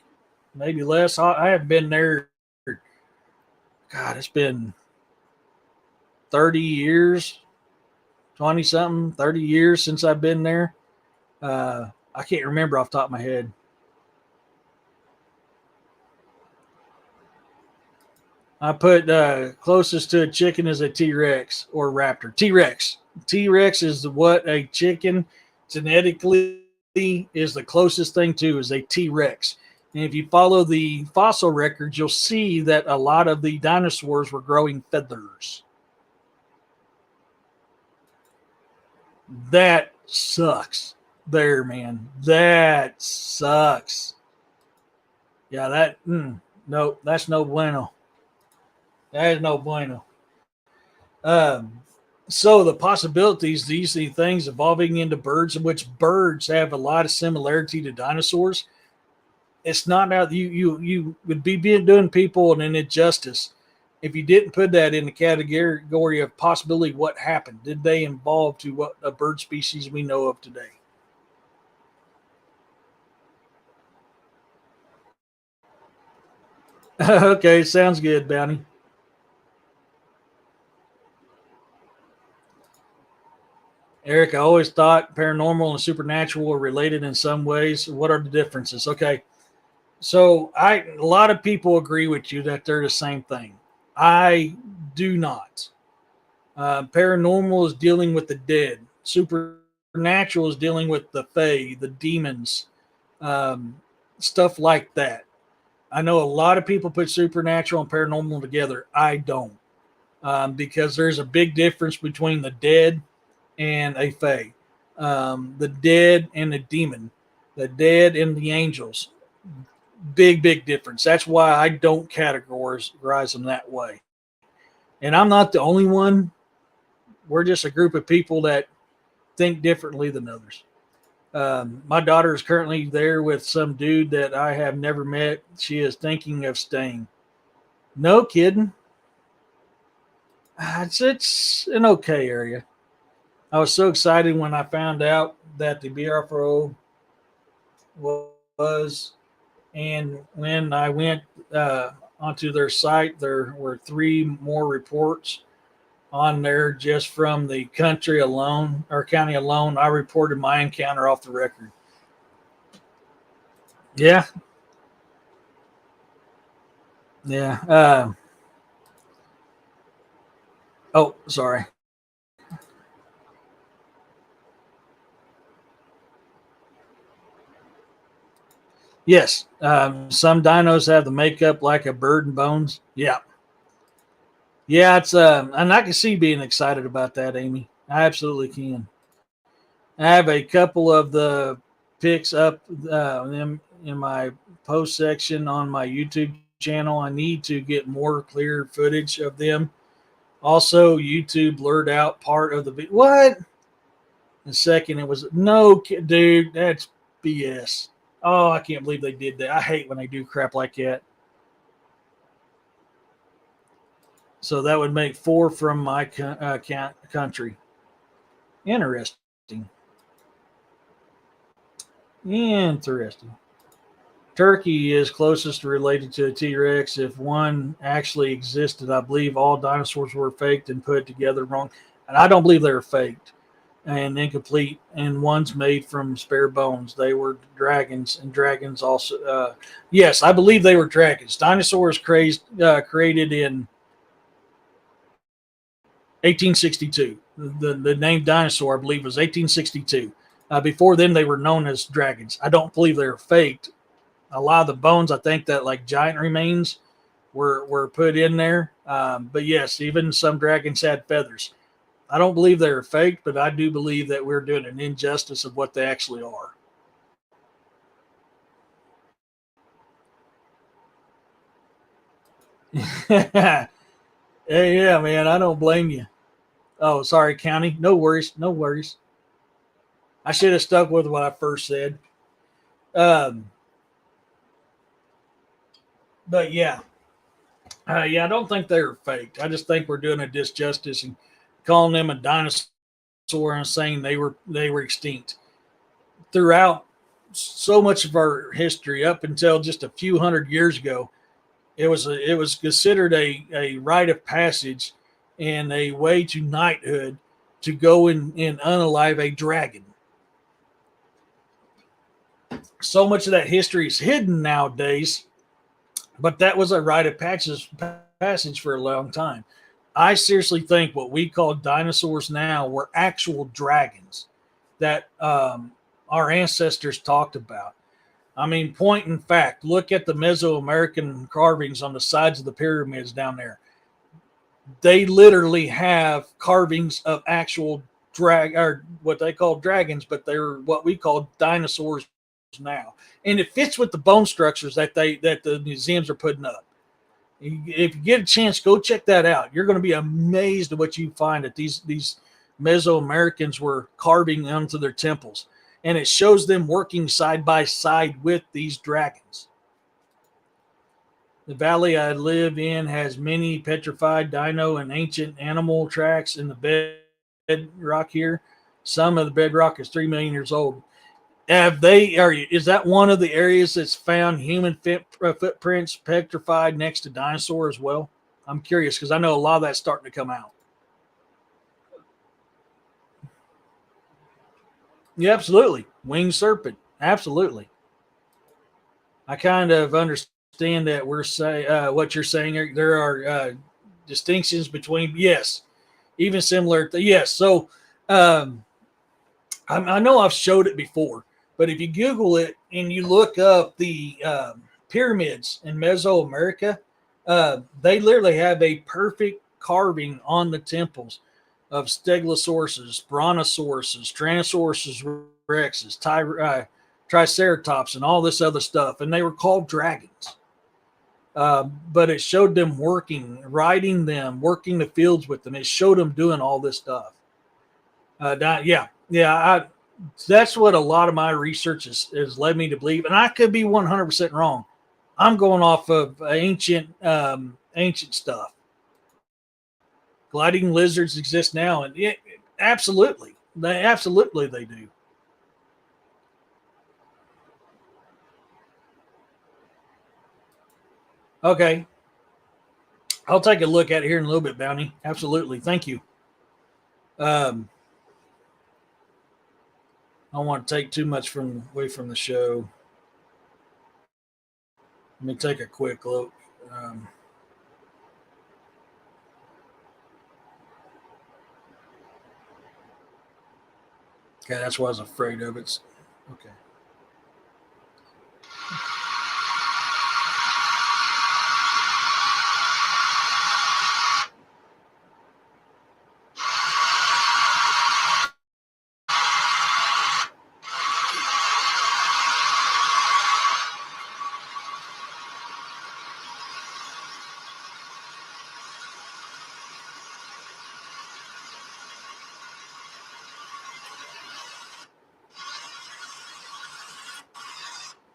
maybe less. I haven't been there. God, it's been 30 years, 20 something, 30 years since I've been there. I can't remember off the top of my head. I put closest to a chicken is a T-Rex or raptor. T-Rex. T-Rex is what a chicken genetically is the closest thing to is a T-Rex. And if you follow the fossil records, you'll see that a lot of the dinosaurs were growing feathers. That sucks. There, man. That sucks. Yeah, no, that's no bueno. That is no bueno. Um, so the possibilities, these things evolving into birds, in which birds have a lot of similarity to dinosaurs. It's not out you would be doing people an injustice if you didn't put that in the category of possibility. What happened? Did they evolve to what a bird species we know of today? Okay, sounds good, Bounty. Eric, I always thought paranormal and supernatural were related in some ways. What are the differences? Okay, so a lot of people agree with you that they're the same thing. I do not. Paranormal is dealing with the dead. Supernatural is dealing with the fae, the demons, um, stuff like that. I know a lot of people put supernatural and paranormal together. I don't, because there's a big difference between the dead and a fae, the dead and the demon, the dead and the angels. Big difference. That's why I don't categorize them that way. And I'm not the only one. We're just a group of people that think differently than others. My daughter is currently there with some dude that I have never met. She is thinking of staying. No kidding. It's an okay area. I was so excited when I found out that the BRFO was, and when I went onto their site, there were 3 more reports on there just from the country alone or county alone. I reported my encounter off the record. Yeah. Yeah. Oh, sorry. Yes. Some dinos have the makeup like a bird and bones. Yeah. Yeah. And I can see being excited about that, Amy. I absolutely can. I have a couple of the pics up in my post section on my YouTube channel. I need to get more clear footage of them. Also, YouTube blurred out part of the video. What? The second, it was no, dude, that's BS. Oh, I can't believe they did that. I hate when they do crap like that. So that would make 4 from my country. Interesting. Interesting. Turkey is closest related to a T Rex. If one actually existed, I believe all dinosaurs were faked and put together wrong. And I don't believe they were faked and incomplete, and ones made from spare bones. They were dragons, and dragons also. Yes, I believe they were dragons. Dinosaurs created in 1862. The name dinosaur, I believe, was 1862. Before then, they were known as dragons. I don't believe they were faked. A lot of the bones, I think that like giant remains were put in there. But yes, even some dragons had feathers. I don't believe they were faked, but I do believe that we're doing an injustice of what they actually are. Yeah, yeah, man. I don't blame you. Oh, sorry, County. No worries. No worries. I should have stuck with what I first said. Um, but yeah, yeah, I don't think they were faked. I just think we're doing a disjustice and calling them a dinosaur and saying they were extinct throughout so much of our history up until just a few hundred years ago. It was considered a rite of passage and a way to knighthood to go and unalive a dragon. So much of that history is hidden nowadays, but that was a rite of passage for a long time. I seriously think what we call dinosaurs now were actual dragons that our ancestors talked about. I mean, point in fact, look at the Mesoamerican carvings on the sides of the pyramids down there. They literally have carvings of actual or what they call dragons, but they're what we call dinosaurs now. And it fits with the bone structures that the museums are putting up. If you get a chance, go check that out. You're going to be amazed at what you find that these Mesoamericans were carving onto their temples, and it shows them working side by side with these dragons. The valley I live in has many petrified dino and ancient animal tracks in the bedrock here. Some of the bedrock is 3 million years old. Have they? Is that one of the areas that's found human footprints petrified next to dinosaur as well? I'm curious because I know a lot of that's starting to come out. Yeah, absolutely. Winged serpent. Absolutely. I kind of understand that we're say what you're saying. There are distinctions between yes, even similar. Yes. So um, I know I've showed it before, but if you Google it and you look up the pyramids in Mesoamerica, they literally have a perfect carving on the temples of Stegosaurus, Brontosaurus, Tyrannosaurus Rexes, Triceratops, and all this other stuff, and they were called dragons. But it showed them working, riding them, working the fields with them. It showed them doing all this stuff. Yeah. That's what a lot of my research has led me to believe, and I could be 100% wrong. I'm going off of ancient stuff. Gliding lizards exist now, and absolutely, they do. Okay, I'll take a look at it here in a little bit, Bounty. Absolutely, thank you. Um, I don't want to take too much from away from the show. Let me take a quick look. Um, okay, that's why I was afraid of it. Okay.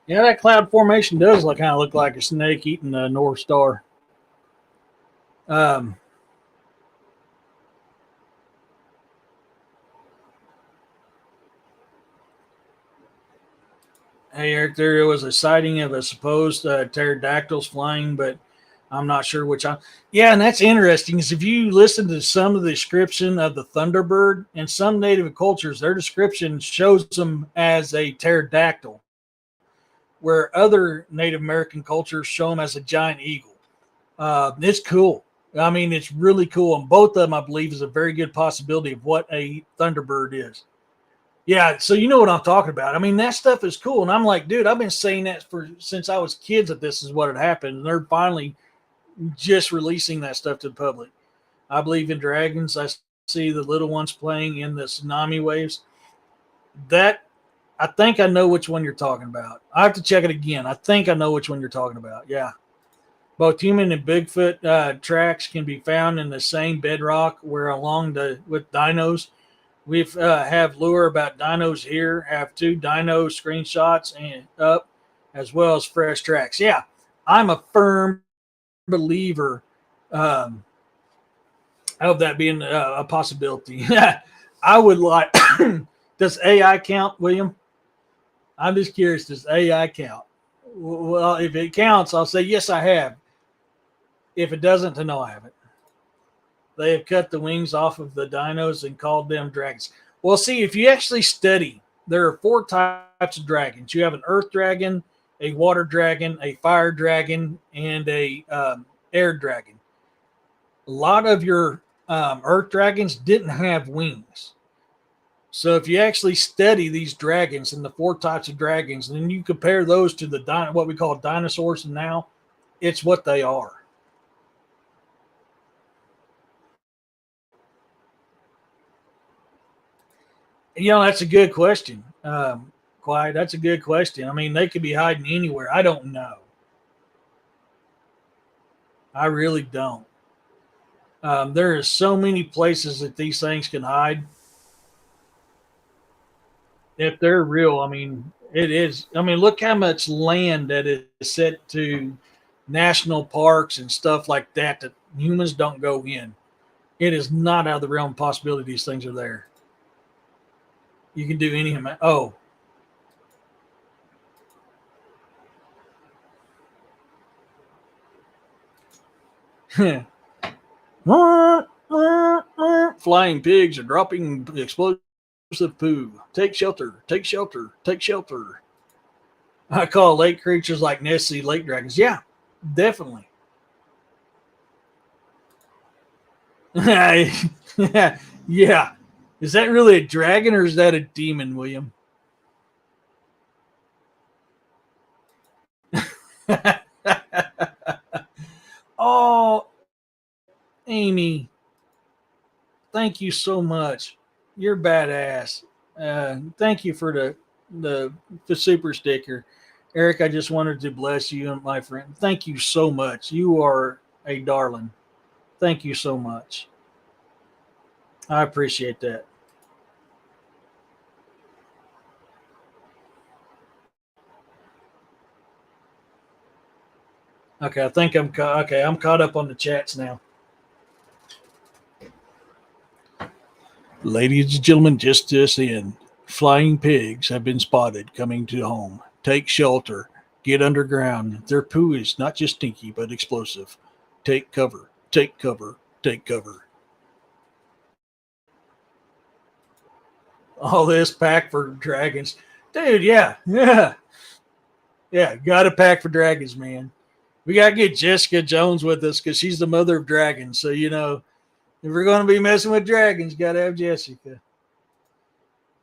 Yeah, that cloud formation does kind of look like a snake eating the North Star. Um, Hey, Eric, there was a sighting of a supposed pterodactyls flying, but I'm not sure which. Yeah, and that's interesting. Is if you listen to some of the description of the thunderbird and some native cultures, their description shows them as a pterodactyl, where other Native American cultures show them as a giant eagle. It's cool. I mean, it's really cool, and both of them, I believe, is a very good possibility of what a thunderbird is. Yeah, so you know what I'm talking about. I mean, that stuff is cool, and I'm like, dude, I've been saying that for since I was kids that this is what had happened, and they're finally just releasing that stuff to the public. I believe in dragons. I see the little ones playing in the tsunami waves. That I think I know which one you're talking about. I have to check it again. I think I know which one you're talking about. Yeah, both human and Bigfoot tracks can be found in the same bedrock where along the with dinos. We've have lure about dinos here. Have two dino screenshots and up, as well as fresh tracks. Yeah, I'm a firm believer um, of that being a possibility. I would like. Does AI count, William? I'm just curious. Does AI count? Well, if it counts, I'll say yes, I have. If it doesn't, then no, I haven't. They have cut the wings off of the dinos and called them dragons. Well, see, if you actually study, there are four types of dragons. You have an earth dragon, a water dragon, a fire dragon, and a air dragon. A lot of your earth dragons didn't have wings. So if you actually study these dragons and the four types of dragons, and then you compare those to the what we call dinosaurs now, it's what they are. That's a good question. Quiet. That's a good question. I mean, they could be hiding anywhere. I don't know. I really don't. There is so many places that these things can hide. If they're real, I mean, it is. I mean, look how much land that is set to national parks and stuff like that that humans don't go in. It is not out of the realm of possibility these things are there. You can do any amount. Oh, flying pigs are dropping explosive poo. Take shelter. Take shelter. Take shelter. I call lake creatures like Nessie lake dragons. Yeah, definitely. Yeah. Is that really a dragon or is that a demon, William? Oh, Amy, thank you so much. You're badass. Thank you for the super sticker. Eric, I just wanted to bless you and my friend. Thank you so much. You are a darling. Thank you so much. I appreciate that. Okay, I think okay. I'm caught up on the chats now. Ladies and gentlemen, just this in. Flying pigs have been spotted coming to home. Take shelter. Get underground. Their poo is not just stinky, but explosive. Take cover. Take cover. Take cover. All this pack for dragons. Dude, yeah. Yeah. Yeah. Got a pack for dragons, man. We got to get Jessica Jones with us because she's the mother of dragons. So, if we're going to be messing with dragons, got to have Jessica.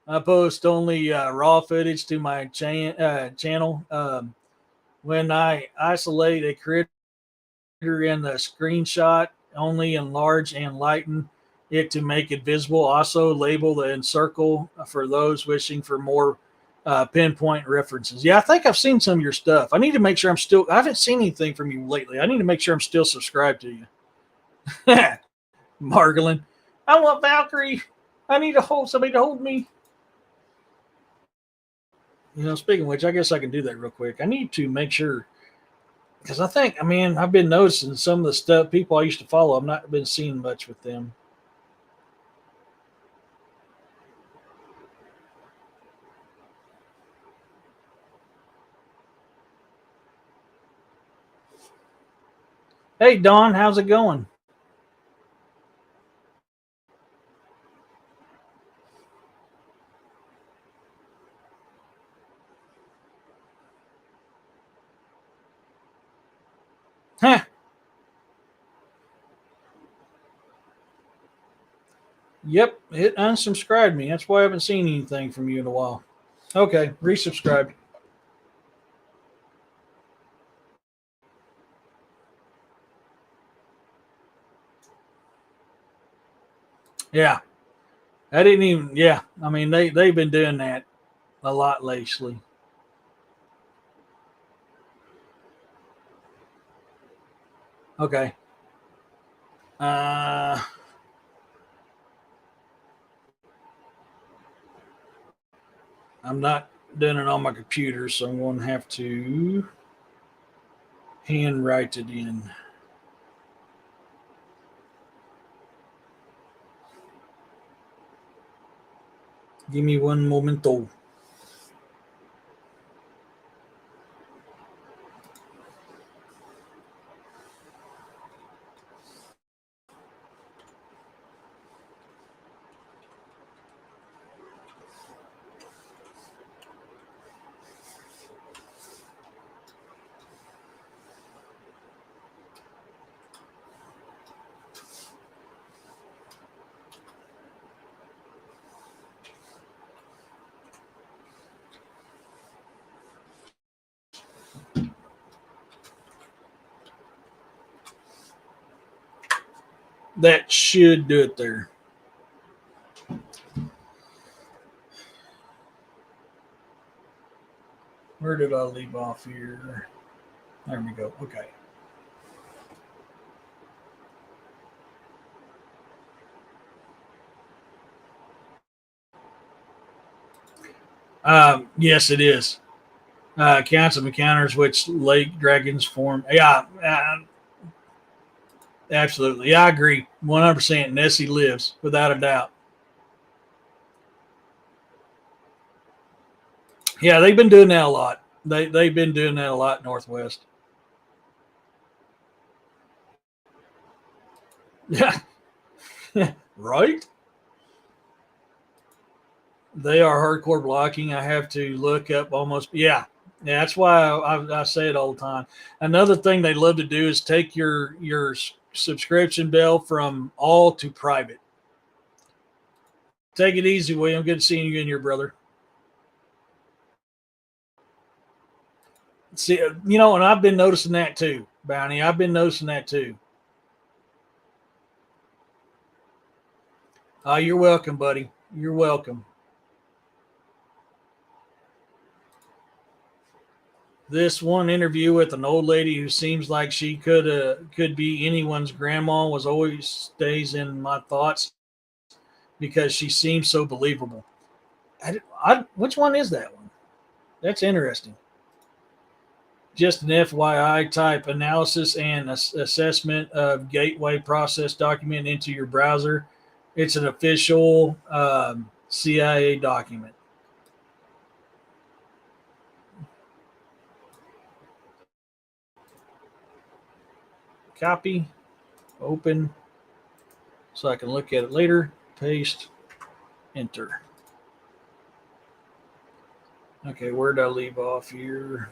I post only raw footage to my channel. When I isolate a critter in the screenshot, only enlarge and lighten it to make it visible. Also, label the encircle for those wishing for more pinpoint references. Yeah, I think I've seen some of your stuff. I need to make sure I haven't seen anything from you lately. I need to make sure I'm still subscribed to you. Margolin, I want Valkyrie. I need to hold somebody to hold me. Speaking of which, I guess I can do that real quick. I need to make sure because I've been noticing some of the stuff people I used to follow. I've not been seeing much with them. Hey, Don, how's it going? Huh. Yep, it unsubscribed me. That's why I haven't seen anything from you in a while. Okay, resubscribed. Yeah, I didn't even. Yeah, I mean they've been doing that a lot lately. Okay. Uh, I'm not doing it on my computer, so I'm going to have to handwrite it in. Give me one momento. That should do it there. Where did I leave off here? There we go. Okay. Yes, it is. Counts of encounters which lake dragons form. Yeah, absolutely. Yeah, I agree. 100%. Nessie lives, without a doubt. Yeah, they've been doing that a lot. They've been doing that a lot Northwest. Yeah, right. They are hardcore blocking. I have to look up almost. Yeah, yeah. That's why I say it all the time. Another thing they love to do is take your subscription bill from all to private. Take it easy, William. Good seeing you and your brother. See, and I've been noticing that too, Bounty. I've been noticing that too. You're welcome, buddy. You're welcome. This one interview with an old lady who seems like she could be anyone's grandma was always stays in my thoughts because she seems so believable. Which one is that one? That's interesting. Just an FYI type analysis and assessment of gateway process document into your browser. It's an official CIA document. Copy, open, so I can look at it later. Paste, enter. Okay, where did I leave off here?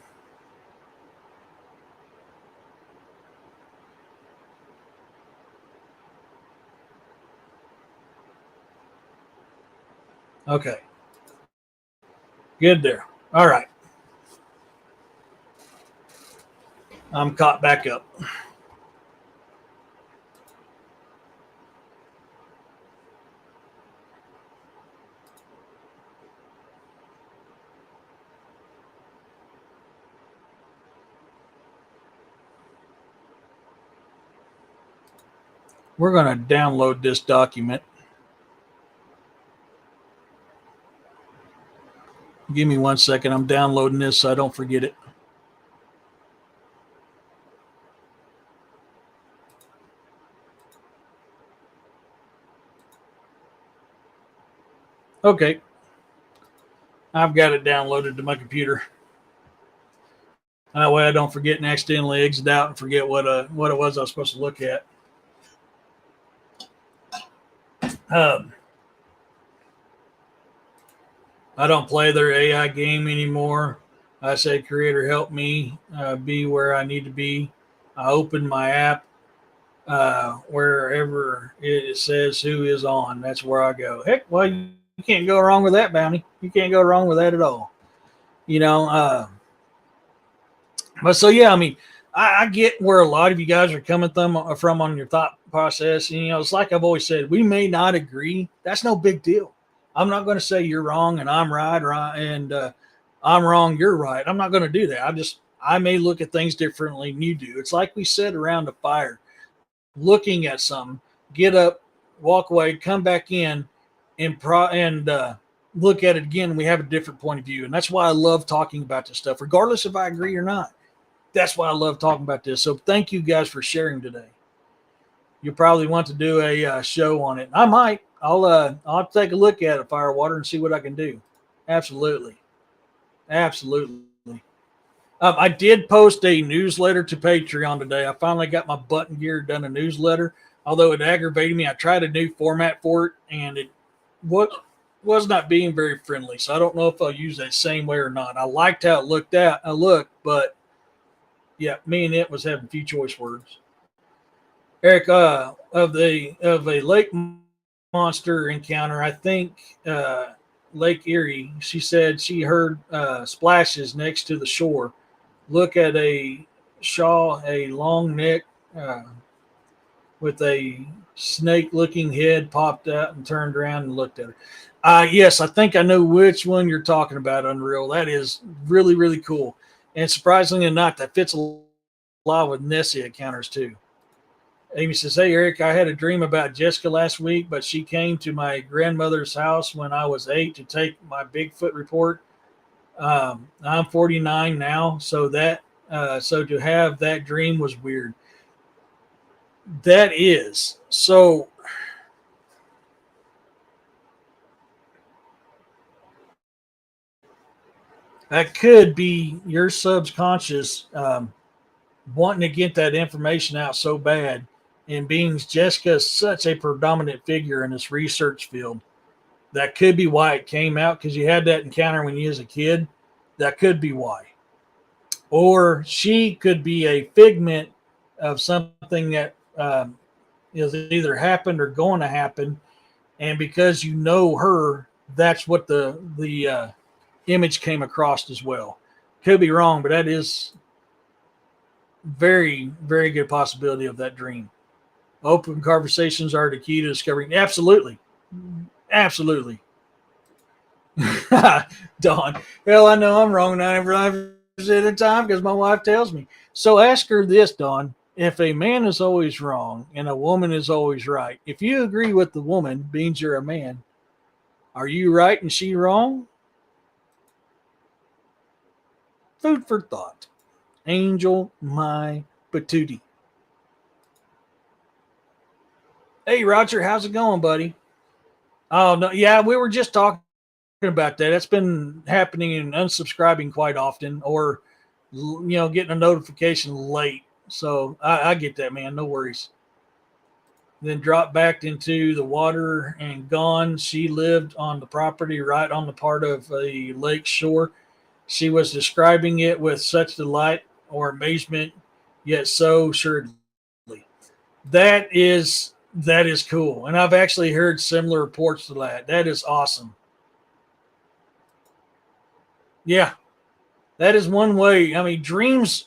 Okay, good there. All right, I'm caught back up. We're going to download this document. Give me 1 second. I'm downloading this so I don't forget it. Okay. I've got it downloaded to my computer. That way I don't forget and accidentally exit out and forget what it was I was supposed to look at. I don't play their AI game anymore. I say, Creator, help me be where I need to be. I open my app wherever it says who is on. That's where I go. Heck, well, you can't go wrong with that, Bounty. You can't go wrong with that at all. You know, but so, yeah, I mean, I get where a lot of you guys are coming from on your thought process. And, you know, it's like I've always said, we may not agree. That's no big deal. I'm not going to say you're wrong and I'm right, and I'm wrong, you're right. I'm not going to do that. I may look at things differently than you do. It's like we sit around a fire looking at something, get up, walk away, come back in, and look at it again. We have a different point of view. And that's why I love talking about this stuff, regardless if I agree or not. That's why I love talking about this. So thank you guys for sharing today. You probably want to do a show on it. I might. I'll take a look at it, Firewater, and see what I can do. Absolutely. I did post a newsletter to Patreon today. I finally got my button gear done a newsletter. Although it aggravated me, I tried a new format for it, and it was not being very friendly. So I don't know if I'll use that same way or not. I liked how it looked, but yeah, me and it was having few choice words. Eric, of a lake monster encounter, I think Lake Erie. She said she heard splashes next to the shore. Look at a long neck with a snake-looking head popped out and turned around and looked at her. Yes, I think I know which one you're talking about, Unreal. That is really, really cool. And surprisingly enough, that fits a lot with Nessie encounters too. Amy says, hey, Eric, I had a dream about Jessica last week, but she came to my grandmother's house when I was 8 to take my Bigfoot report. I'm 49 now, so to have that dream was weird. That is. So that could be your subconscious wanting to get that information out so bad. And being Jessica is such a predominant figure in this research field, that could be why it came out, because you had that encounter when you was a kid. That could be why. Or she could be a figment of something that is either happened or going to happen. And because you know her, that's what the image came across as well. Could be wrong, but that is very, very good possibility of that dream. Open conversations are the key to discovering. Absolutely. Dawn. Hell, I know I'm wrong 95% of the time because my wife tells me. So ask her this, Dawn. If a man is always wrong and a woman is always right, if you agree with the woman, means you're a man, are you right and she wrong? Food for thought. Angel, my patootie. Hey, Roger, how's it going, buddy? Oh, no, yeah, we were just talking about that. That's been happening and unsubscribing quite often, or getting a notification late. So I get that, man. No worries. Then dropped back into the water and gone. She lived on the property right on the part of a lake shore. She was describing it with such delight or amazement, yet so assuredly. That is cool. And I've actually heard similar reports to that. That is awesome. Yeah, that is one way. I mean, dreams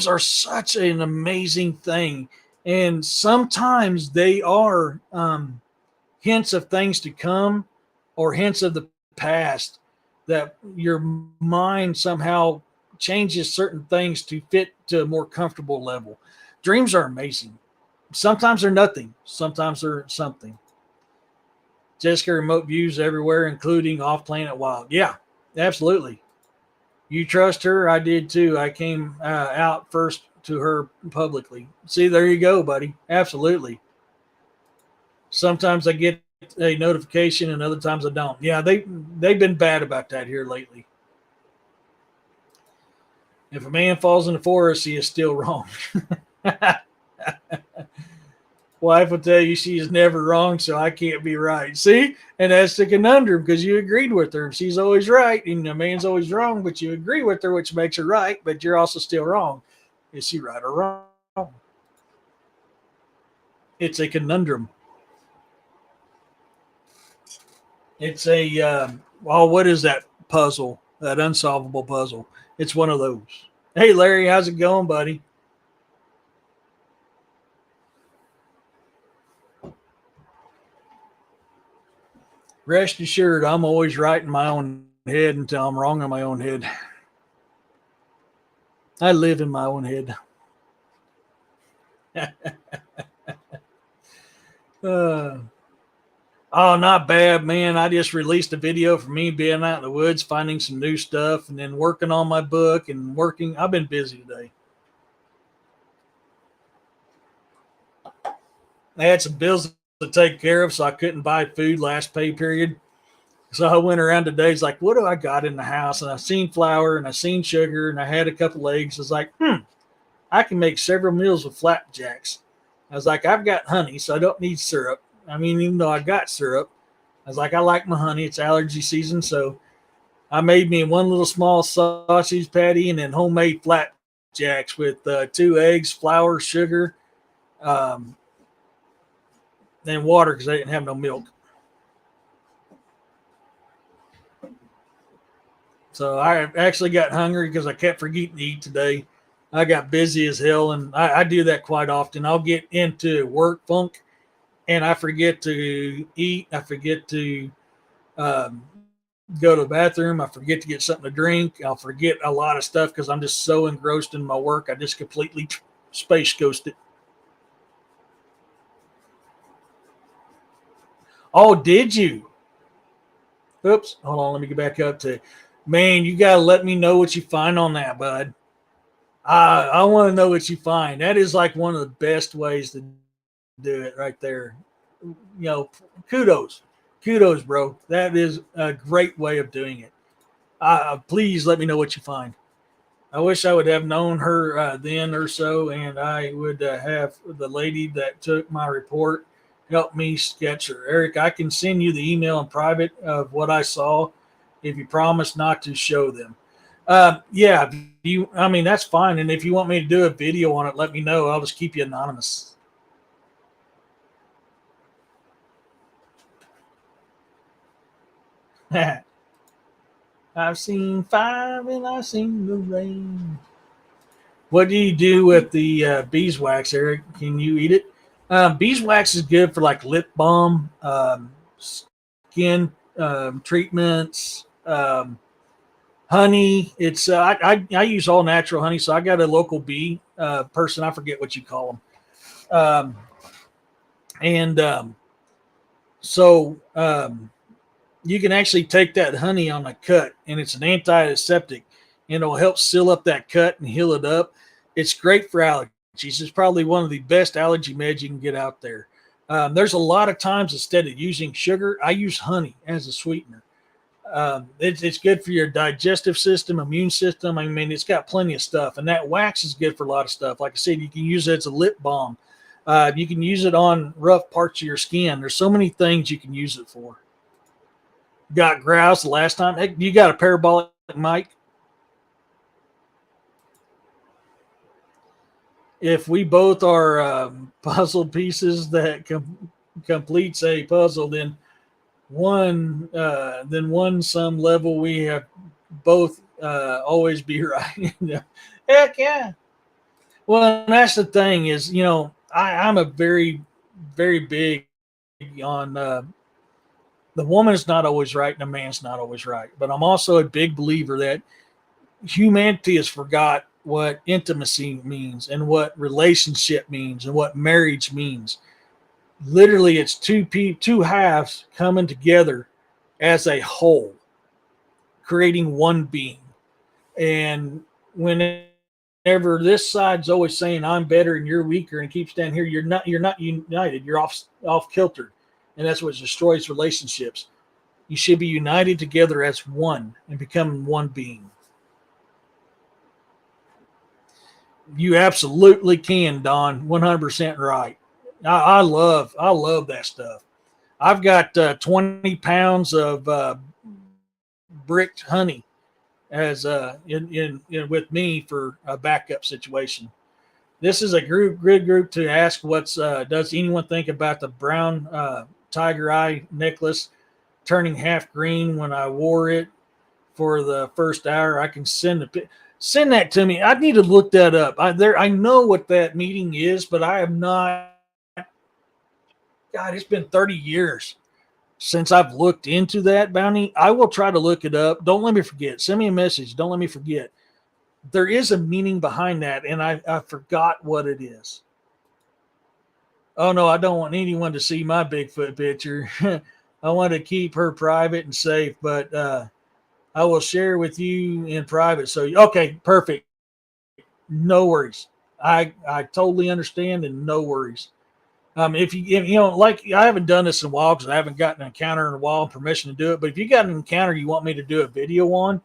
are such an amazing thing. And sometimes they are hints of things to come or hints of the past, that your mind somehow changes certain things to fit to a more comfortable level. Dreams are amazing. Sometimes they're nothing. Sometimes they're something. Jessica, remote views everywhere, including off planet wild. Yeah. Absolutely. You trust her? I did too. I came out first to her publicly. See, there you go, buddy. Absolutely. Sometimes I get a notification, and other times I don't. Yeah, they've been bad about that here lately. If a man falls in the forest, he is still wrong. Wife will tell you she is never wrong, so I can't be right. See? And that's the conundrum because you agreed with her. She's always right, and the man's always wrong, but you agree with her, which makes her right, but you're also still wrong. Is she right or wrong? It's a conundrum. It's a, well, what is that puzzle? That unsolvable puzzle. It's one of those. Hey, Larry, how's it going, buddy? Rest assured, I'm always right in my own head until I'm wrong in my own head. I live in my own head. uh, oh, not bad, man. I just released a video for me being out in the woods, finding some new stuff, and then working on my book and working. I've been busy today. I had some bills to take care of, so I couldn't buy food last pay period. So I went around today. It's like, what do I got in the house? And I seen flour and I seen sugar and I had a couple eggs. I was like, I can make several meals with flapjacks. I was like, I've got honey, so I don't need syrup. I mean, even though I got syrup, I was like, I like my honey. It's allergy season. So I made me one little small sausage patty and then homemade flapjacks with 2 eggs, flour, sugar, um, and water because I didn't have no milk. So I actually got hungry because I kept forgetting to eat today. I got busy as hell, and I do that quite often. I'll get into work funk, and I forget to eat. I forget to um, go to the bathroom. I forget to get something to drink. I'll forget a lot of stuff because I'm just so engrossed in my work. I just completely space ghosted. Oh, did you? Oops. Hold on. Let me get back up to. Man, you gotta let me know what you find on that, bud. I want to know what you find. That is like one of the best ways to do it right there. You know, kudos, kudos, bro. That is a great way of doing it. Please let me know what you find. I wish I would have known her then or so, and I would have the lady that took my report help me sketch her. Eric, I can send you the email in private of what I saw if you promise not to show them. Yeah, you. I mean, that's fine. And if you want me to do a video on it, let me know. I'll just keep you anonymous. I've seen fire and I've seen the rain. What do you do with the beeswax, Eric? Can you eat it? Beeswax is good for like lip balm, skin treatments, honey. It's I use all natural honey, so I got a local bee person. I forget what you call them, and so you can actually take that honey on a cut, and it's an antiseptic, and it'll help seal up that cut and heal it up. It's great for allergies. It's probably one of the best allergy meds you can get out there. There's a lot of times instead of using sugar, I use honey as a sweetener. It's good for your digestive system, immune system. I mean, it's got plenty of stuff, and that wax is good for a lot of stuff. Like I said, you can use it as a lip balm. You can use it on rough parts of your skin. There's so many things you can use it for. Got grouse the last time. Hey, you got a parabolic mic? If we both are puzzle pieces that completes a puzzle, then one some level we have both always be right. Heck yeah. Well, that's the thing is, I'm a very big on the woman's not always right and the man's not always right. But I'm also a big believer that humanity has forgot what intimacy means and what relationship means and what marriage means. Literally, it's two halves coming together as a whole, creating one being. And whenever this side's always saying I'm better and you're weaker and keeps down here, you're not united. You're off kiltered, and that's what destroys relationships. You should be united together as one and becoming one being. You absolutely can, Don. 100% right. I love that stuff. I've got 20 pounds of bricked honey as in with me for a backup situation. This is a good group to ask what's does anyone think about the brown tiger eye necklace turning half green when I wore it for the first hour? I can send that to me. I need to look that up. I know what that meeting is, but I have not. God, it's been 30 years since I've looked into that bounty. I will try to look it up. Don't let me forget. Send me a message. Don't let me forget. There is a meaning behind that, and I forgot what it is. Oh no, I don't want anyone to see my Bigfoot picture. I want to keep her private and safe, but I will share with you in private. So okay, perfect. No worries. I totally understand and no worries. If you know, like I haven't done this in a while because I haven't gotten an encounter in a while and permission to do it. But if you got an encounter you want me to do a video on,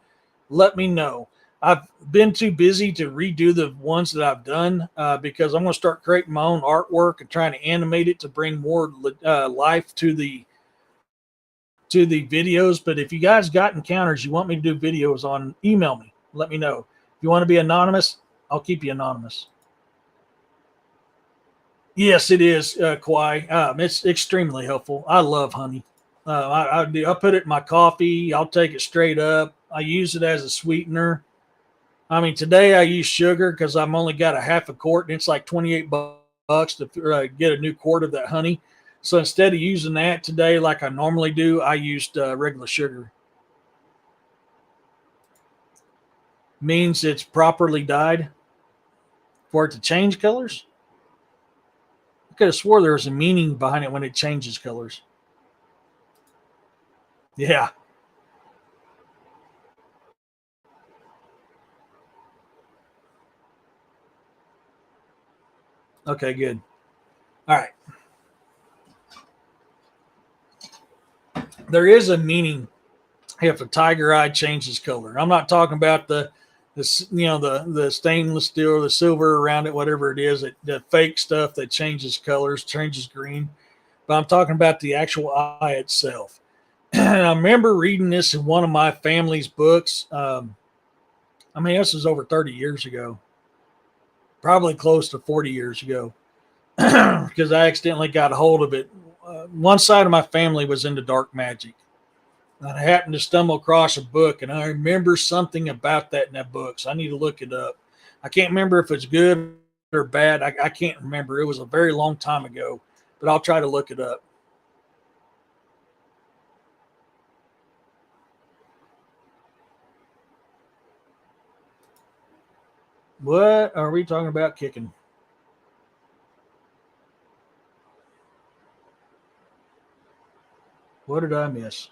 let me know. I've been too busy to redo the ones that I've done because I'm going to start creating my own artwork and trying to animate it to bring more life to the videos. But if you guys got encounters you want me to do videos on, email me. Let me know. If you want to be anonymous, I'll keep you anonymous. Yes, it is, Kwai. It's extremely helpful. I love honey. I put it in my coffee. I'll take it straight up. I use it as a sweetener. I mean, today I use sugar because I'm only got a half a quart, and it's like 28 bucks to get a new quart of that honey. So instead of using that today like I normally do, I used regular sugar. Means it's properly dyed for it to change colors. I could have swore there was a meaning behind it when it changes colors. Yeah. Okay, good. All right. There is a meaning if a tiger eye changes color. I'm not talking about the stainless steel or the silver around it, whatever it is, the fake stuff that changes colors, changes green. But I'm talking about the actual eye itself. And I remember reading this in one of my family's books. I mean, this was over 30 years ago, probably close to 40 years ago, because I accidentally got a hold of it. One side of my family was into dark magic. And I happened to stumble across a book, and I remember something about that in that book. So I need to look it up. I can't remember if it's good or bad. I can't remember. It was a very long time ago, but I'll try to look it up. What are we talking about kicking? What did I miss?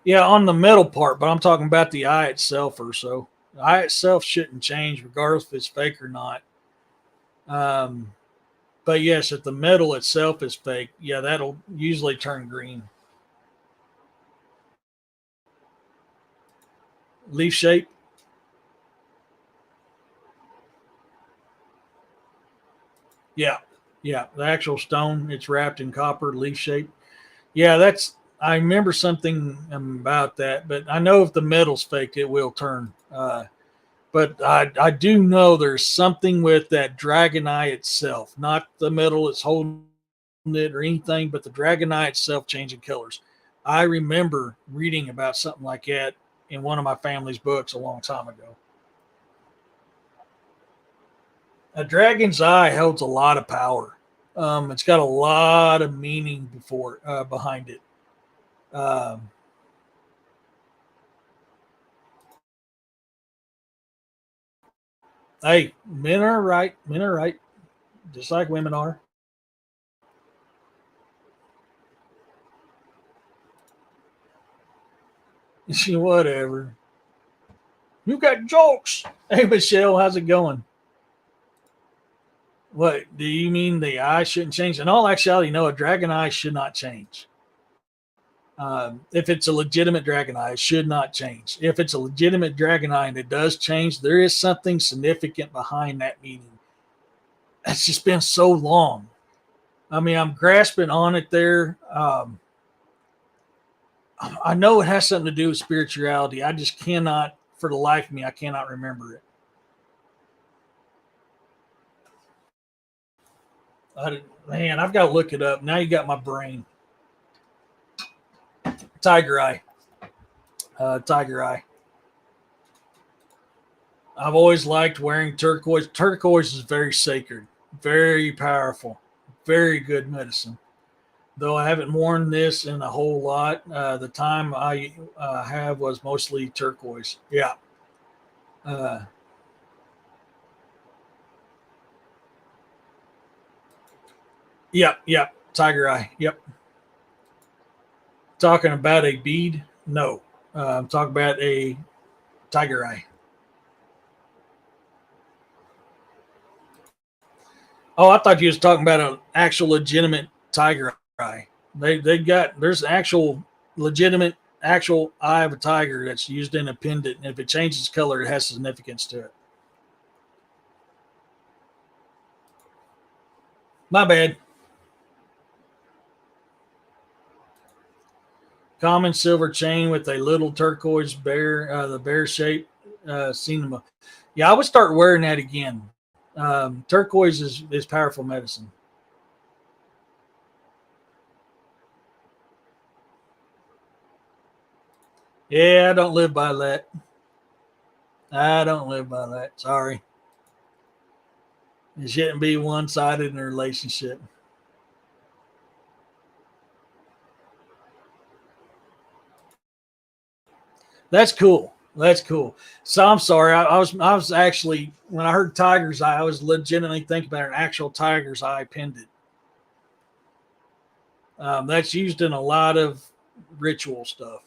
Yeah, on the metal part, but I'm talking about the eye itself or so. The eye itself shouldn't change regardless if it's fake or not. Um, but yes, if the metal itself is fake, yeah, that'll usually turn green. Leaf shape, yeah, yeah. The actual stone, it's wrapped in copper, leaf shape. Yeah, that's. I remember something about that, but I know if the metal's fake, it will turn. But I do know there's something with that dragon eye itself, not the metal that's holding it or anything, but the dragon eye itself changing colors. I remember reading about something like that in one of my family's books a long time ago. A dragon's eye holds a lot of power. It's got a lot of meaning behind it. Um, Hey, men are right. Men are right, just like women are. Whatever. You got jokes. Hey, Michelle, how's it going? What do you mean the eye shouldn't change? In all actuality, no, a dragon eye should not change. If it's a legitimate dragon eye, it should not change. If it's a legitimate dragon eye and it does change, there is something significant behind that meaning. It's just been so long. I mean, I'm grasping on it there. I know it has something to do with spirituality. I just cannot, for the life of me, I cannot remember it. Man, I've got to look it up. Now you got my brain. Tiger eye. Tiger eye. I've always liked wearing turquoise. Turquoise is very sacred, very powerful, very good medicine. Though I haven't worn this in a whole lot, the time I have was mostly turquoise. Yeah. Uh, yep. Tiger eye. Yep. Talking about a bead? No. I'm talking about a tiger eye. Oh, I thought you was talking about an actual legitimate tiger eye. There's actual legitimate actual eye of a tiger that's used in a pendant, and if it changes color, it has significance to it. My bad. Common silver chain with a little turquoise bear, the bear shape. Seen them. Yeah, I would start wearing that again. Turquoise is powerful medicine. Yeah, I don't live by that. I don't live by that. Sorry. It shouldn't be one sided in a relationship. That's cool. That's cool. So I'm sorry. I was actually when I heard tiger's eye, I was legitimately thinking about an actual tiger's eye pendant. That's used in a lot of ritual stuff.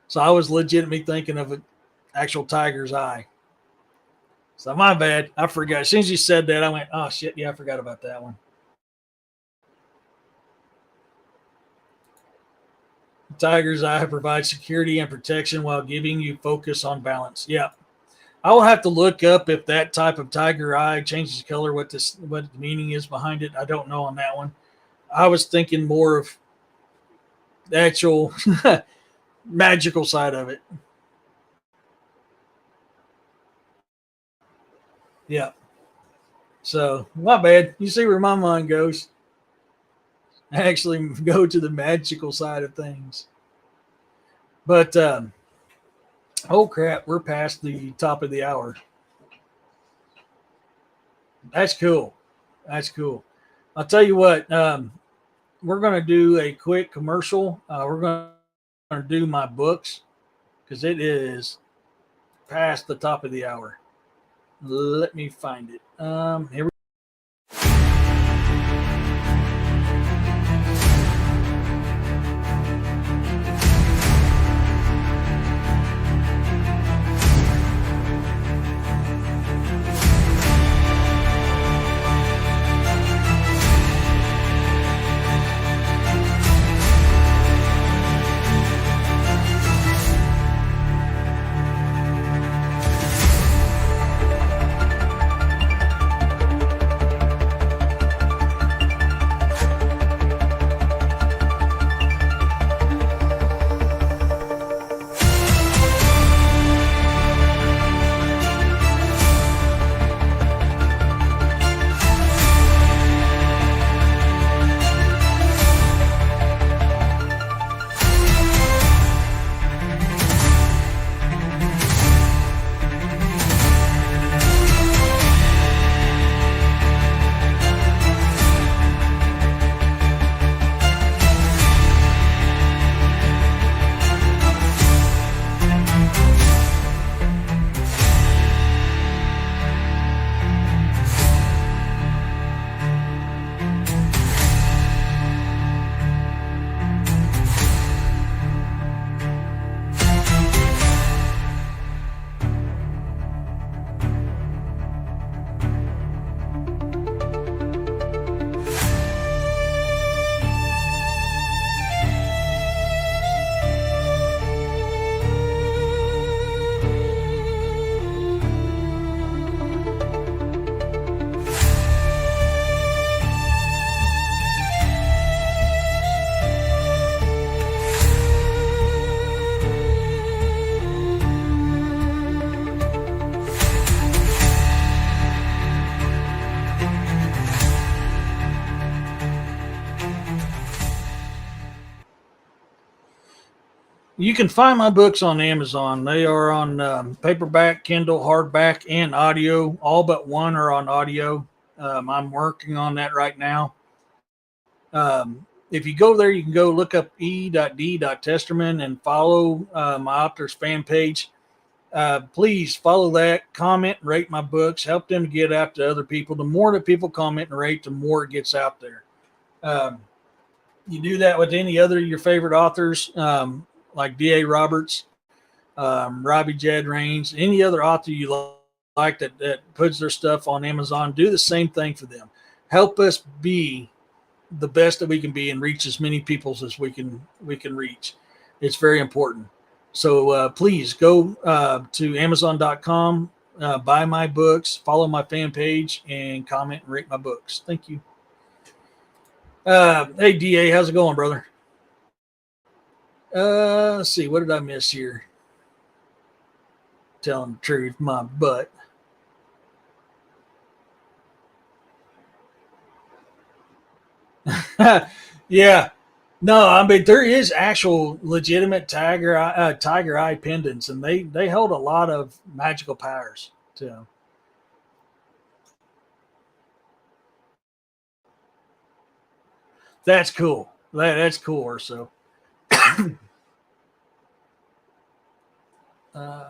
So I was legitimately thinking of an actual tiger's eye. So my bad. I forgot. As soon as you said that, I went, oh shit, yeah, I forgot about that one. Tiger's eye provides security and protection while giving you focus on balance. Yeah. I will have to look up if that type of tiger eye changes color, what the meaning is behind it. I don't know on that one. I was thinking more of the actual magical side of it. Yeah. So my bad. You see where my mind goes. I actually go to the magical side of things. But oh crap, we're past the top of the hour. That's cool. That's cool. I'll tell you what. We're going to do a quick commercial. We're going to do my books because it is past the top of the hour. Let me find it. Here we You can find my books on Amazon. They are on paperback, Kindle, hardback, and audio. All but one are on audio. I'm working on that right now. If you go there, you can go look up e.d.testerman and follow my author's fan page. Please follow that, comment, rate my books, help them get out to other people. The more that people comment and rate, the more it gets out there. Um, you do that with any other of your favorite authors, like D.A. Roberts, Robbie Jed Rains, any other author you like that puts their stuff on Amazon. Do the same thing for them. Help us be the best that we can be and reach as many people as we can reach. It's very important. So please go to Amazon.com, buy my books, follow my fan page, and comment and rate my books. Thank you. Hey Da, how's it going, brother? Let's see, what did I miss here? Telling the truth, my butt. Yeah, no, I mean there is actual legitimate tiger eye pendants, and they hold a lot of magical powers to them. That's cool. That's cool. Or so. Uh,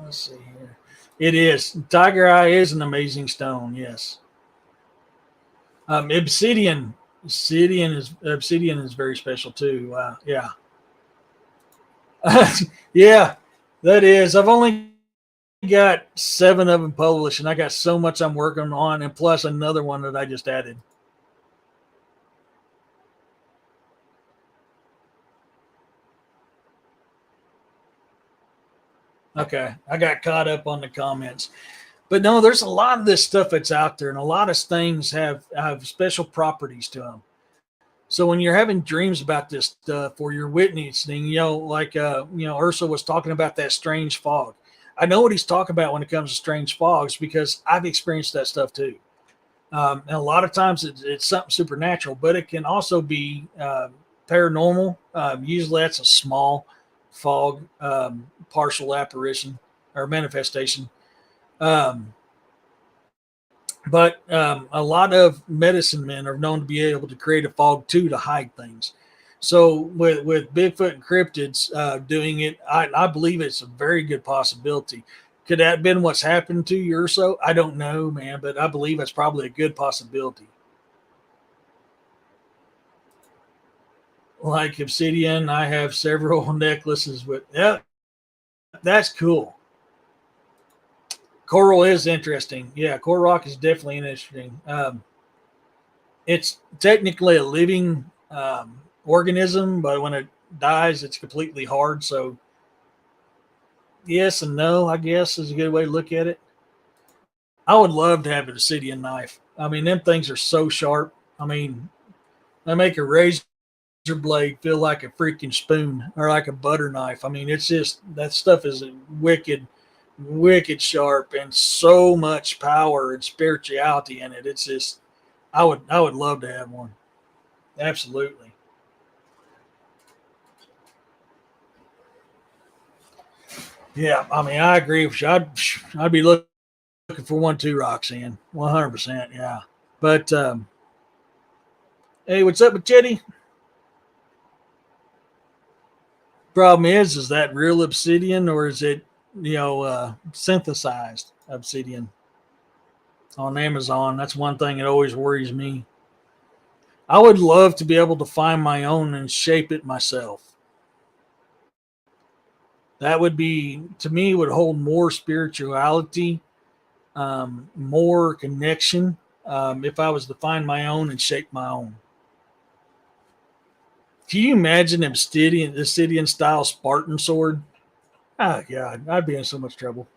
let's see here. It is tiger eye is an amazing stone. Yes. Obsidian is very special too. Wow. Yeah. Yeah, that is. I've only got 7 of them published, and I got so much I'm working on, and plus another one that I just added. Okay, I got caught up on the comments, but no, there's a lot of this stuff that's out there, and a lot of things have special properties to them. So when you're having dreams about this stuff, or you're witnessing, like Ursa was talking about that strange fog. I know what he's talking about when it comes to strange fogs because I've experienced that stuff too. And a lot of times it's something supernatural, but it can also be paranormal. Usually that's a small fog, partial apparition or manifestation. Um, but a lot of medicine men are known to be able to create a fog too to hide things. So with Bigfoot and cryptids doing it, I believe it's a very good possibility. Could that have been what's happened to you or so? I don't know, man, but I believe it's probably a good possibility. Like obsidian, I have several necklaces with. Yeah, that's cool. Coral is interesting. Yeah, coral rock is definitely interesting. It's technically a living organism, but when it dies, it's completely hard. So yes and no, I guess is a good way to look at it. I would love to have an obsidian knife. I mean, them things are so sharp. I mean, they make a razor blade feel like a freaking spoon or like a butter knife. I mean, it's just that stuff is wicked, wicked sharp and so much power and spirituality in it. It's just, I would love to have one. Absolutely. Yeah, I mean, I agree with you. I'd be looking for one too, Roxanne. 100%. Yeah. But hey, what's up with Chetty? Problem is that real obsidian or is it, synthesized obsidian on Amazon? That's one thing that always worries me. I would love to be able to find my own and shape it myself. That would be, to me, would hold more spirituality, more connection, if I was to find my own and shape my own. Can you imagine obsidian style Spartan sword? Oh God, I'd be in so much trouble.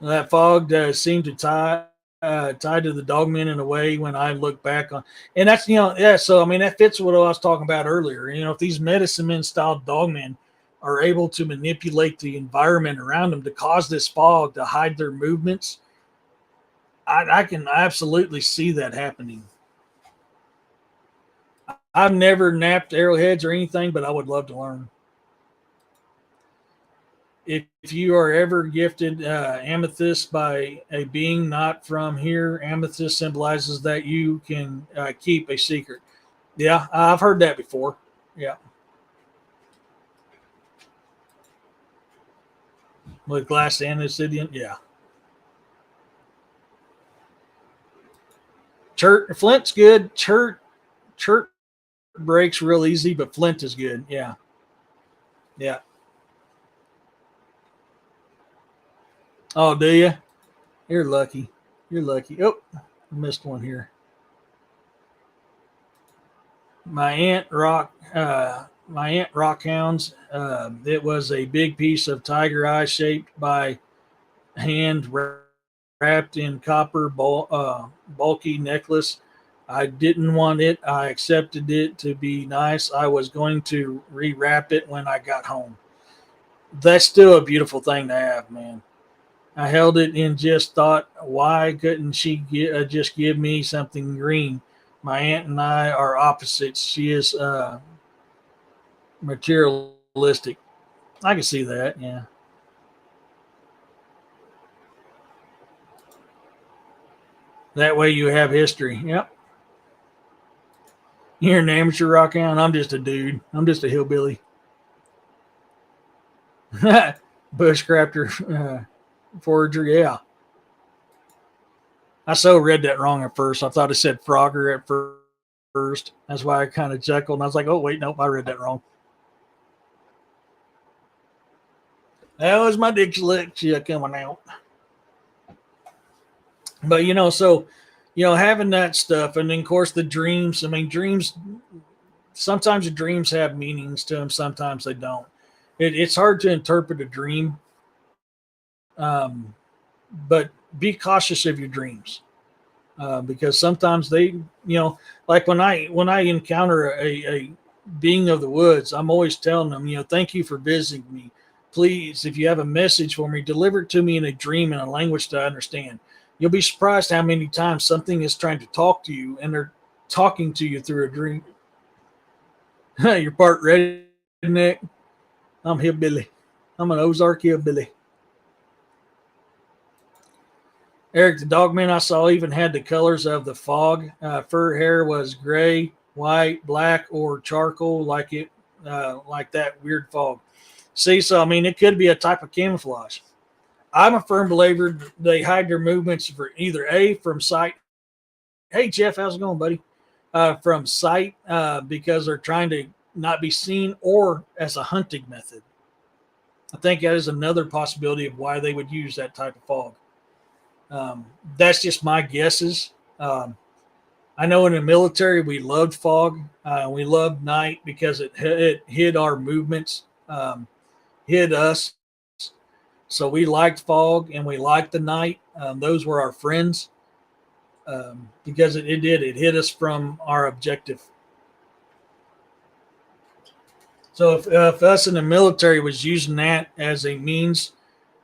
That fog does seem to tie to the dogmen in a way when I look back on, and that's yeah. So I mean that fits what I was talking about earlier. If these medicine men style dogmen are able to manipulate the environment around them to cause this fog to hide their movements, I can absolutely see that happening. I've never napped arrowheads or anything, but I would love to learn. If you are ever gifted amethyst by a being not from here, amethyst symbolizes that you can keep a secret. Yeah, I've heard that before. Yeah, with glass and obsidian. Yeah, Flint's good. Chert breaks real easy, but flint is good. Yeah, yeah. Oh, do you? You're lucky. You're lucky. Oh, I missed one here. My aunt rockhounds. It was a big piece of tiger eye shaped by hand wrapped in copper bulky necklace. I didn't want it. I accepted it to be nice. I was going to rewrap it when I got home. That's still a beautiful thing to have, man. I held it and just thought, why couldn't she just give me something green? My aunt and I are opposites. She is materialistic. I can see that. Yeah. That way you have history. Yep. You're an amateur rock hound. I'm just a dude. I'm just a hillbilly. Bushcrafter forager. Yeah. I so read that wrong at first. I thought it said Frogger at first. That's why I kind of chuckled. And I was like, oh, wait, nope, I read that wrong. That was my dyslexia coming out. But, having that stuff. And then, of course, the dreams. I mean, dreams, sometimes the dreams have meanings to them, sometimes they don't. It's hard to interpret a dream, but be cautious of your dreams. Because sometimes they, like when I encounter a being of the woods, I'm always telling them, thank you for visiting me. Please, if you have a message for me, deliver it to me in a dream in a language that I understand. You'll be surprised how many times something is trying to talk to you and they're talking to you through a dream. You're part redneck. I'm hillbilly. I'm an Ozark hillbilly. Eric, the dog man I saw even had the colors of the fog. Fur hair was gray, white, black, or charcoal, like that weird fog. See, so I mean, it could be a type of camouflage. I'm a firm believer they hide their movements for either from sight. Hey Jeff, how's it going, buddy? From sight, because they're trying to not be seen, or as a hunting method. I think that is another possibility of why they would use that type of fog. That's just my guesses. I know in the military we loved fog. We loved night because it hid our movements, hid us. So we liked fog and we liked the night. Those were our friends, because it hid us from our objective. So if us in the military was using that as a means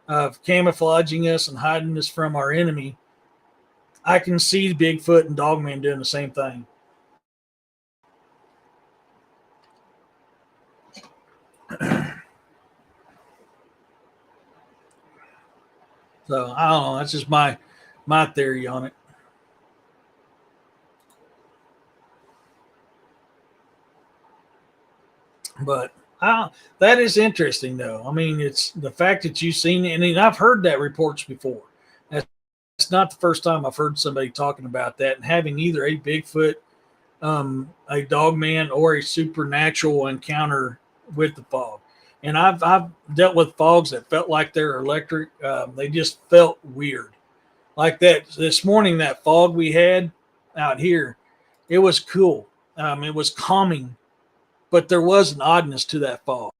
of camouflaging us and hiding us from our enemy, I can see Bigfoot and Dogman doing the same thing. So I don't know. That's just my theory on it. But that is interesting, though. I mean, it's the fact that you've seen it, and I've heard that reports before. It's not the first time I've heard somebody talking about that, and having either a Bigfoot, a dogman, or a supernatural encounter with the fog. And I've dealt with fogs that felt like they're electric. They just felt weird, like that this morning. That fog we had out here, it was cool. It was calming, but there was an oddness to that fog.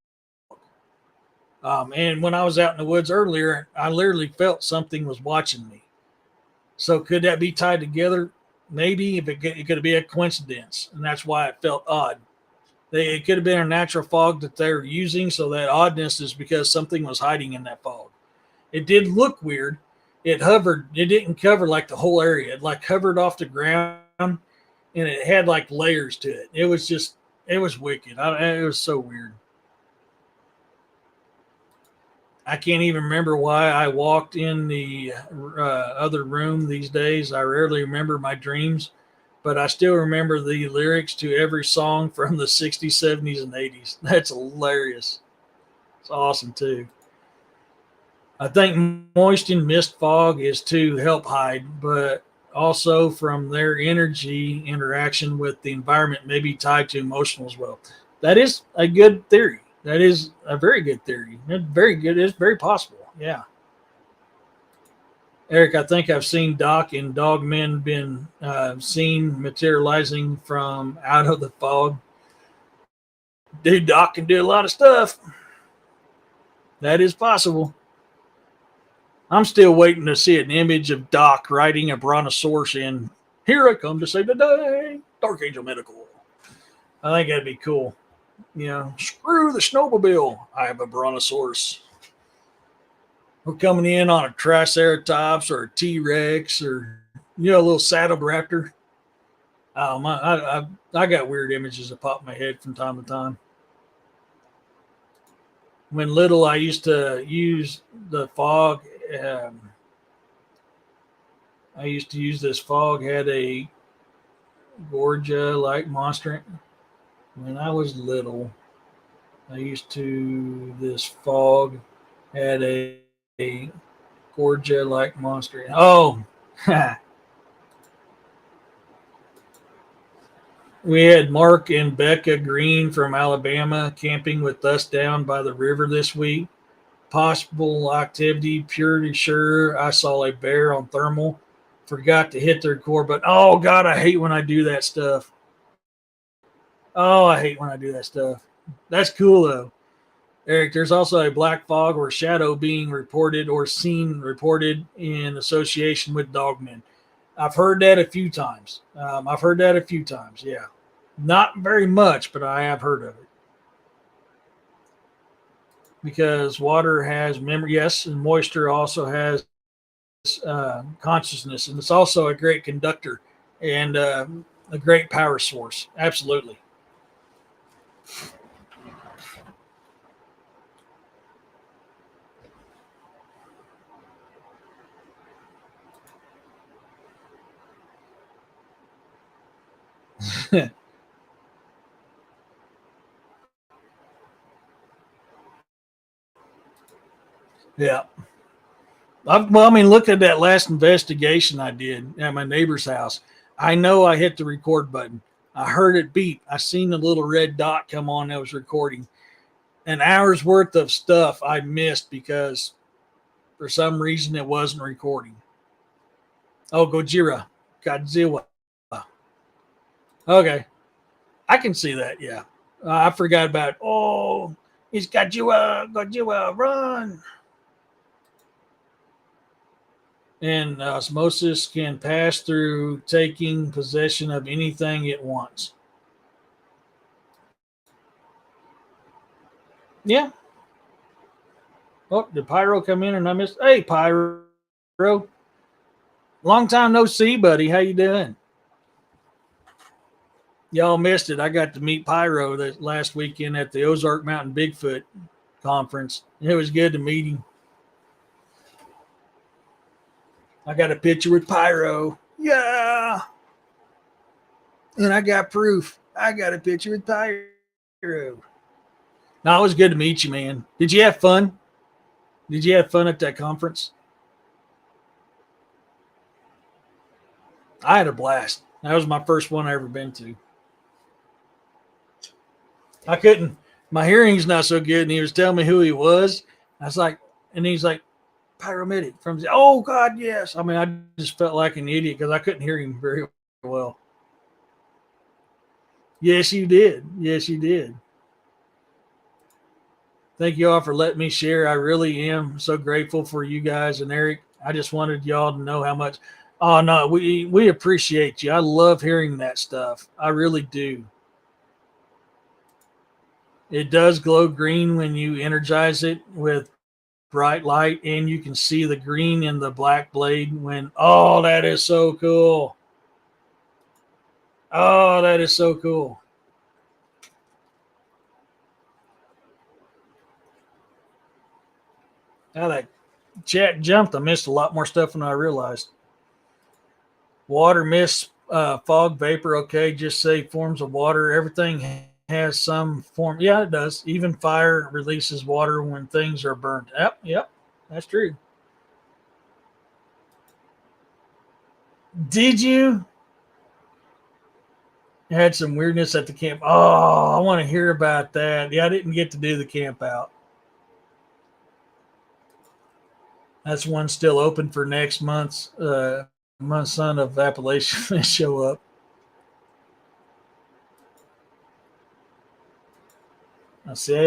And when I was out in the woods earlier, I literally felt something was watching me. So could that be tied together? Maybe. If it could be a coincidence, and that's why it felt odd. It could have been a natural fog that they're using, so that oddness is because something was hiding in that fog. It did look weird. It hovered. It didn't cover like the whole area. It like hovered off the ground, and it had like layers to it. It was just, it was wicked. It was so weird. I can't even remember why I walked in the other room these days. I rarely remember my dreams, but I still remember the lyrics to every song from the 60s, 70s, and 80s. That's hilarious. It's awesome, too. I think moist and mist fog is to help hide, but also from their energy interaction with the environment may be tied to emotional as well. That is a good theory. That is a very good theory. It's very good. It's very possible. Yeah. Eric, I think I've seen Doc and Dogmen been seen materializing from out of the fog. Dude, Doc can do a lot of stuff. That is possible. I'm still waiting to see an image of Doc riding a brontosaurus in Here I Come to Save the Day, Dark Angel Medical. I think that'd be cool. You know, screw the snowmobile. I have a brontosaurus. We're coming in on a Triceratops or a T Rex or, you know, a little saddled raptor. I got weird images that pop in my head from time to time. When little, I used to use the fog. I used to use this fog, had a Gorgia like monster. When I was little, I used to, this fog had a Gorgia like monster. Oh, we had Mark and Becca Green from Alabama camping with us down by the river this week. Possible activity, purely sure. I saw a bear on thermal. Forgot to hit the record button. Oh, God, I hate when I do that stuff. Oh, I hate when I do that stuff. That's cool, though. Eric, there's also a black fog or shadow being reported or seen reported in association with dogmen. I've heard that a few times. Yeah. Not very much, but I have heard of it. Because water has memory, yes, and moisture also has consciousness, and it's also a great conductor and a great power source. Absolutely. Yeah. Well, I mean, look at that last investigation I did at my neighbor's house. I know I hit the record button. I heard it beep. I seen the little red dot come on that was recording. An hour's worth of stuff I missed because for some reason it wasn't recording. Oh, Godzilla. Okay, I can see that. Yeah, I forgot about. Oh, it's Godzilla, run! And osmosis can pass through taking possession of anything it wants. Yeah. Oh, did Pyro come in and I missed? Hey, Pyro. Long time no see, buddy. How you doing? Y'all missed it. I got to meet Pyro that last weekend at the Ozark Mountain Bigfoot conference. It was good to meet him. I got a picture with Pyro. Yeah. And I got proof. I got a picture with Pyro. No, it was good to meet you, man. Did you have fun? Did you have fun at that conference? I had a blast. That was my first one I ever been to. I couldn't. My hearing's not so good, and he was telling me who he was. I was like, and he's like, Pyromedic from. Oh God, yes. I mean, I just felt like an idiot because I couldn't hear him very well. Yes, you did. Yes, you did. Thank you all for letting me share. I really am so grateful for you guys and Eric. I just wanted y'all to know how much. Oh no, we appreciate you. I love hearing that stuff. I really do. It does glow green when you energize it with bright light, and you can see the green in the black blade when. Oh, that is so cool. Oh, that is so cool. Now that chat jumped, I missed a lot more stuff than I realized. Water, mist, fog, vapor. Okay, just say forms of water. Everything has some form. Yeah, it does. Even fire releases water when things are burned. Yep, yep, that's true. Did you? Had some weirdness at the camp. Oh, I want to hear about that. Yeah, I didn't get to do the camp out. That's one still open for next month's my son of Appalachian to show up. I say,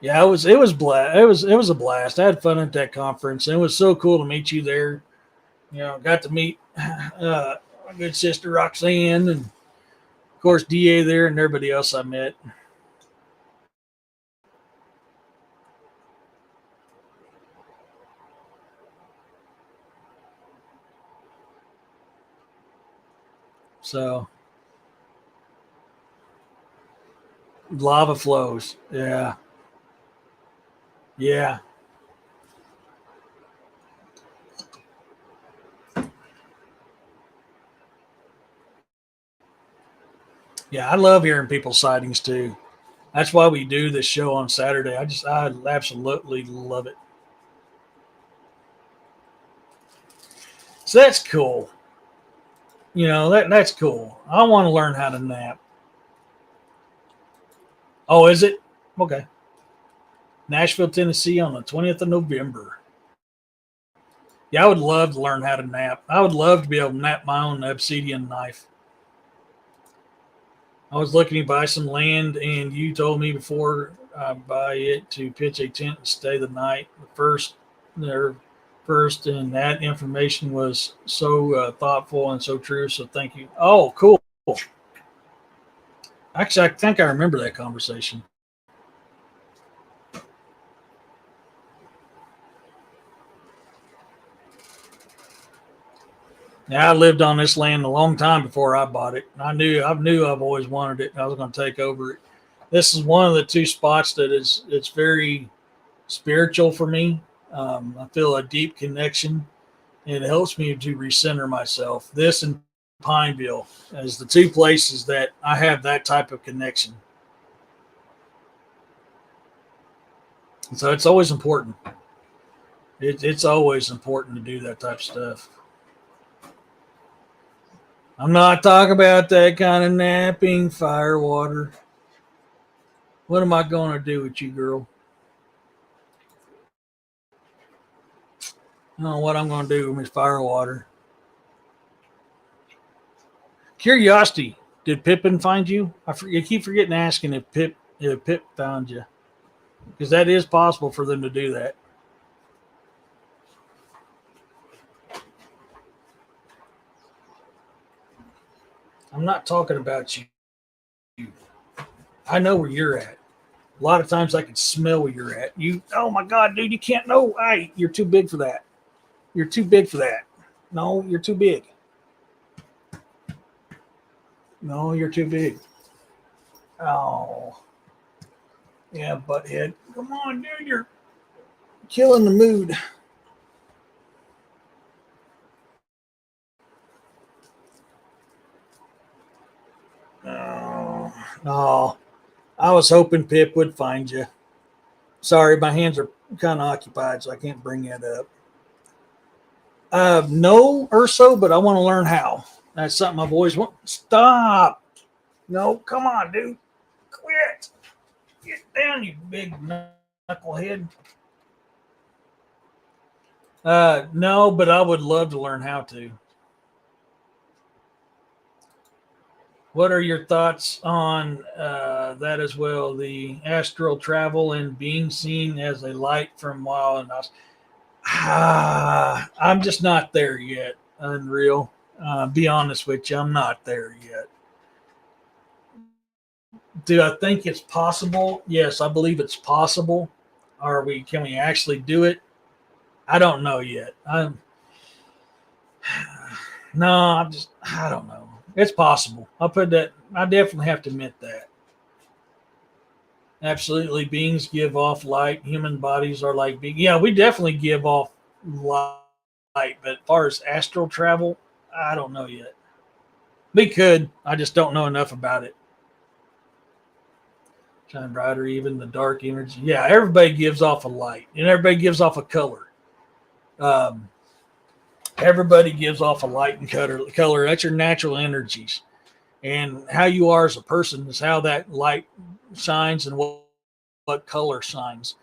yeah, it was a blast. I had fun at that conference. And it was so cool to meet you there. Got to meet my good sister Roxanne, and of course Da there, and everybody else I met. So lava flows. Yeah, yeah, yeah. I love hearing people's sightings too. That's why we do this show on Saturday. I absolutely love it. So that's cool. That's cool. I want to learn how to nap. Oh, is it? Okay. Nashville, Tennessee on the 20th of November. Yeah, I would love to learn how to nap. I would love to be able to nap my own obsidian knife. I was looking to buy some land, and you told me before I buy it to pitch a tent and stay the night. There first, and that information was so thoughtful and so true. So thank you. Oh, cool. Actually, I think I remember that conversation. Now I lived on this land a long time before I bought it. I knew I've always wanted it. And I was going to take over it. This is one of the two spots that it's very spiritual for me. I feel a deep connection. It helps me to recenter myself. This and Pineville as the two places that I have that type of connection. And so it's always important. It's always important to do that type of stuff. I'm not talking about that kind of napping fire water. What am I going to do with you, girl? I don't know what I'm going to do with my fire water. Curiosity. Did Pippin find you? I keep forgetting asking if Pip found you, because that is possible for them to do that. I'm not talking about you. I know where you're at. A lot of times I can smell where you're at. Oh my God, dude, you can't know. You're too big for that. You're too big for that. No, you're too big. No, you're too big. Oh, yeah, butthead. Come on, dude, you're killing the mood. Oh, no. I was hoping Pip would find you. Sorry, my hands are kind of occupied, so I can't bring that up. No, Urso, but I want to learn how. That's something I've always wanted. Stop. No, come on, dude. Quit. Get down, you big knucklehead. No, but I would love to learn how to. What are your thoughts on that as well? The astral travel and being seen as a light from while and us. I'm just not there yet. Unreal. Be honest with you, I'm not there yet. Do I think it's possible? Yes, I believe it's possible. Are we? Can we actually do it? I don't know yet. No, I don't know. It's possible. I'll put that. I definitely have to admit that. Absolutely, beings give off light. Human bodies are like beings. Yeah, we definitely give off light. But as far as astral travel, I don't know yet. We could. I just don't know enough about it. Shine brighter, even the dark energy. Yeah, everybody gives off a light, and everybody gives off a color. Um, everybody gives off a light and color. That's your natural energies, and how you are as a person is how that light shines and what color shines.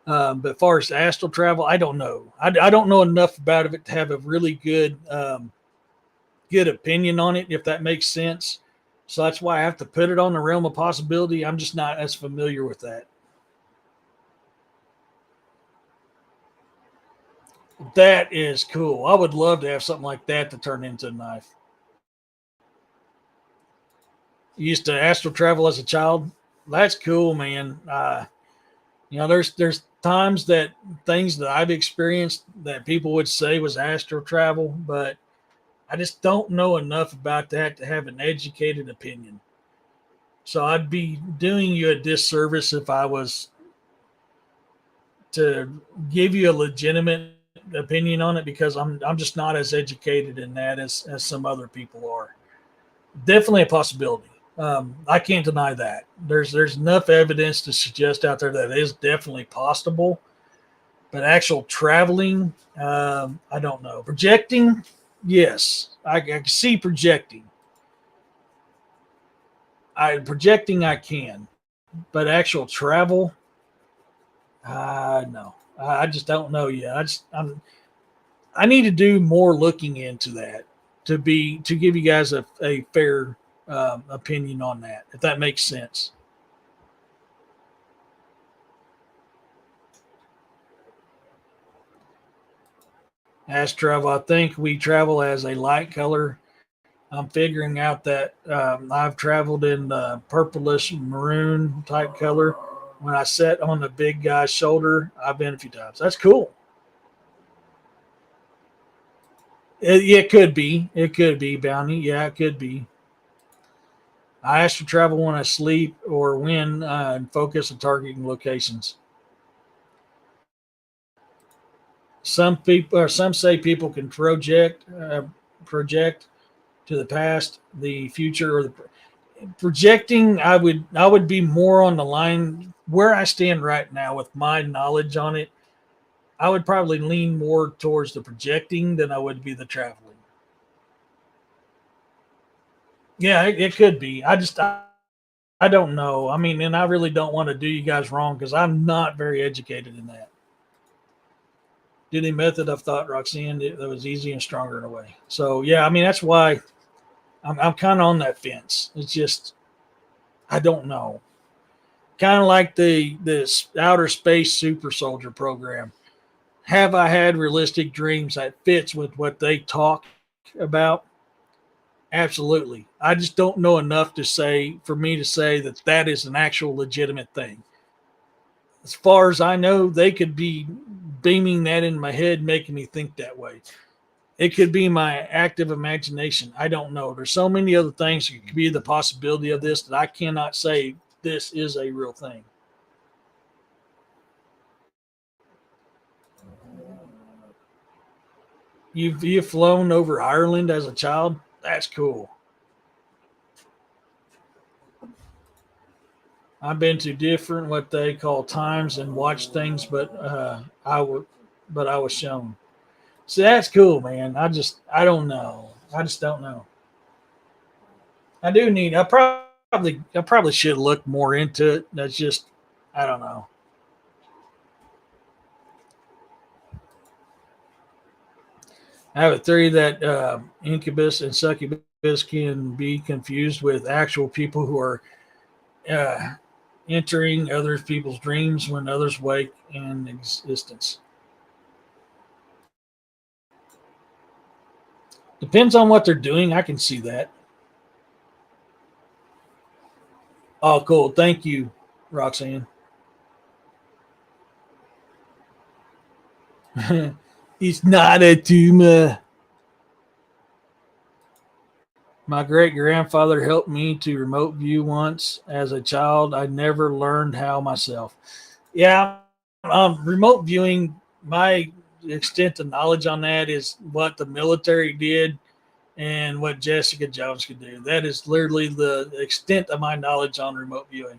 But as far as astral travel, I don't know. I don't know enough about it to have a really good opinion on it, if that makes sense. So that's why I have to put it on the realm of possibility. I'm just not as familiar with that. That is cool. I would love to have something like that to turn into a knife. You used to astral travel as a child. That's cool, man. There's times that things that I've experienced that people would say was astral travel, but I just don't know enough about that to have an educated opinion. So I'd be doing you a disservice if I was to give you a legitimate opinion on it, because I'm just not as educated in that as some other people are. Definitely a possibility. I can't deny that. There's enough evidence to suggest out there that it is definitely possible, but actual traveling, I don't know. Projecting, yes, I can see projecting. I can, but actual travel, no. I just don't know yet. I need to do more looking into that to give you guys a fair opinion on that, if that makes sense. As travel, I think we travel as a light color. I'm figuring out that I've traveled in the purplish maroon type color. When I sat on the big guy's shoulder, I've been a few times. That's cool. It could be. It could be bounty. Yeah, it could be. I ask to travel when I sleep or when and focus on targeting locations. Some say people can project to the past, the future, or the projecting. I would be more on the line where I stand right now with my knowledge on it. I would probably lean more towards the projecting than I would be the traveling. Yeah, it could be. I don't know. I mean, and I really don't want to do you guys wrong because I'm not very educated in that. Did a method I've thought, Roxanne, that was easy and stronger in a way. So yeah, I mean that's why I'm kind of on that fence. It's just I don't know. Kind of like the this outer space super soldier program. Have I had realistic dreams that fits with what they talk about? Absolutely. I just don't know enough to say for me to say that that is an actual legitimate thing. As far as I know, they could be beaming that in my head, making me think that way. It could be my active imagination. I don't know. There's so many other things that could be the possibility of this that I cannot say this is a real thing. You've flown over Ireland as a child? That's cool. I've been to different what they call times and watched things, but I was shown. So that's cool, man. I don't know. I just don't know. I do need. I probably should look more into it. That's just I don't know. I have a theory that incubus and succubus can be confused with actual people who are uh, entering other people's dreams when others wake in existence. Depends on what they're doing. I can see that. Oh, cool. Thank you, Roxanne. It's not a tumor. My great grandfather helped me to remote view once as a child. I never learned how myself. Yeah, remote viewing, my extent of knowledge on that is what the military did and what Jessica Jones could do. That is literally the extent of my knowledge on remote viewing.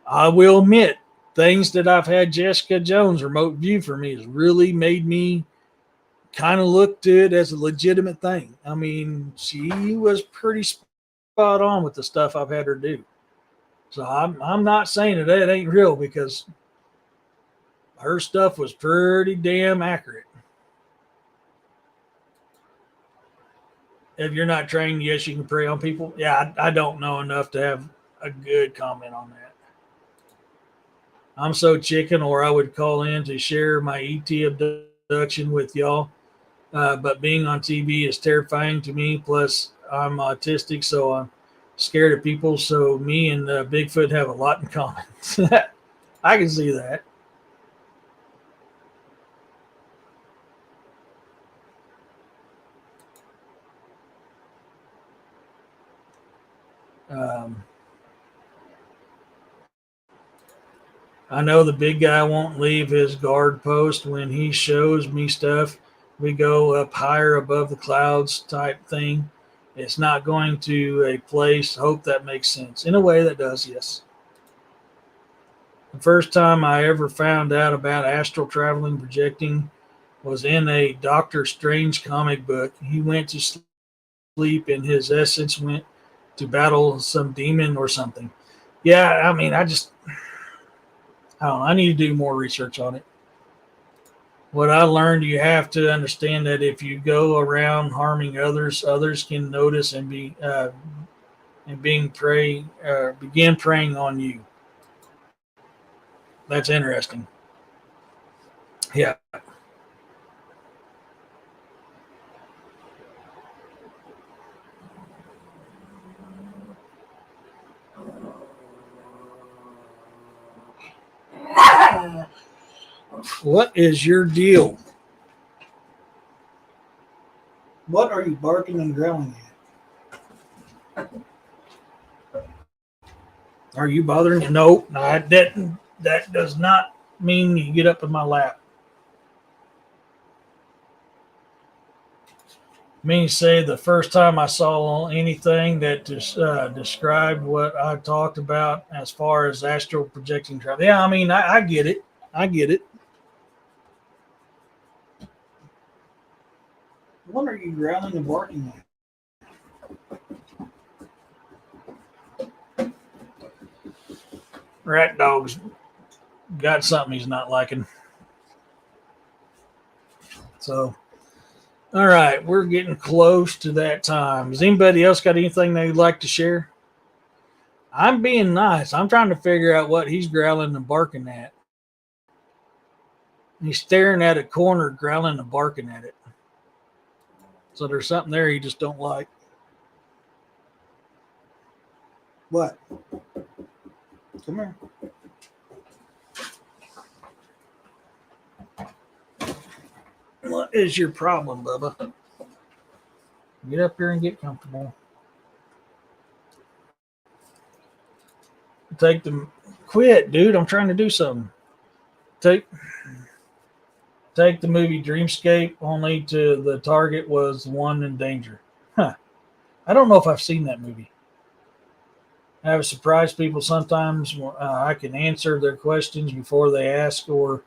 I will admit, things that I've had Jessica Jones remote view for me has really made me kind of look to it as a legitimate thing. I mean, she was pretty spot on with the stuff I've had her do. So I'm not saying that ain't real because her stuff was pretty damn accurate. If you're not trained, yes, you can prey on people. Yeah, I don't know enough to have a good comment on that. I'm so chicken, or I would call in to share my ET abduction with y'all. But being on TV is terrifying to me. Plus, I'm autistic, so I'm scared of people. So me and Bigfoot have a lot in common. I can see that. Um, I know the big guy won't leave his guard post when he shows me stuff. We go up higher above the clouds type thing. It's not going to a place. Hope that makes sense. In a way, that does, yes. The first time I ever found out about astral traveling projecting was in a Doctor Strange comic book. He went to sleep and his essence went to battle some demon or something. Yeah, I mean, I don't know. I need to do more research on it. What I learned, you have to understand that if you go around harming others, others can notice and begin preying on you. That's interesting. Yeah. What is your deal? What are you barking and growling at? Are you bothering me? No, that does not mean you get up in my lap. Me say the first time I saw anything that described what I talked about as far as astral projecting travel. Yeah, I mean, I get it. I get it. What are you growling and barking at? Rat dog's got something he's not liking. So, all right, we're getting close to that time. Has anybody else got anything they'd like to share? I'm being nice. I'm trying to figure out what he's growling and barking at. He's staring at a corner, growling and barking at it. So there's something there he just don't like. What? Come here. What is your problem, Bubba? Get up here and get comfortable. Take the quit, dude. I'm trying to do something. Take take the movie Dreamscape only to the target was one in danger. Huh. I don't know if I've seen that movie. I have surprised people sometimes. I can answer their questions before they ask or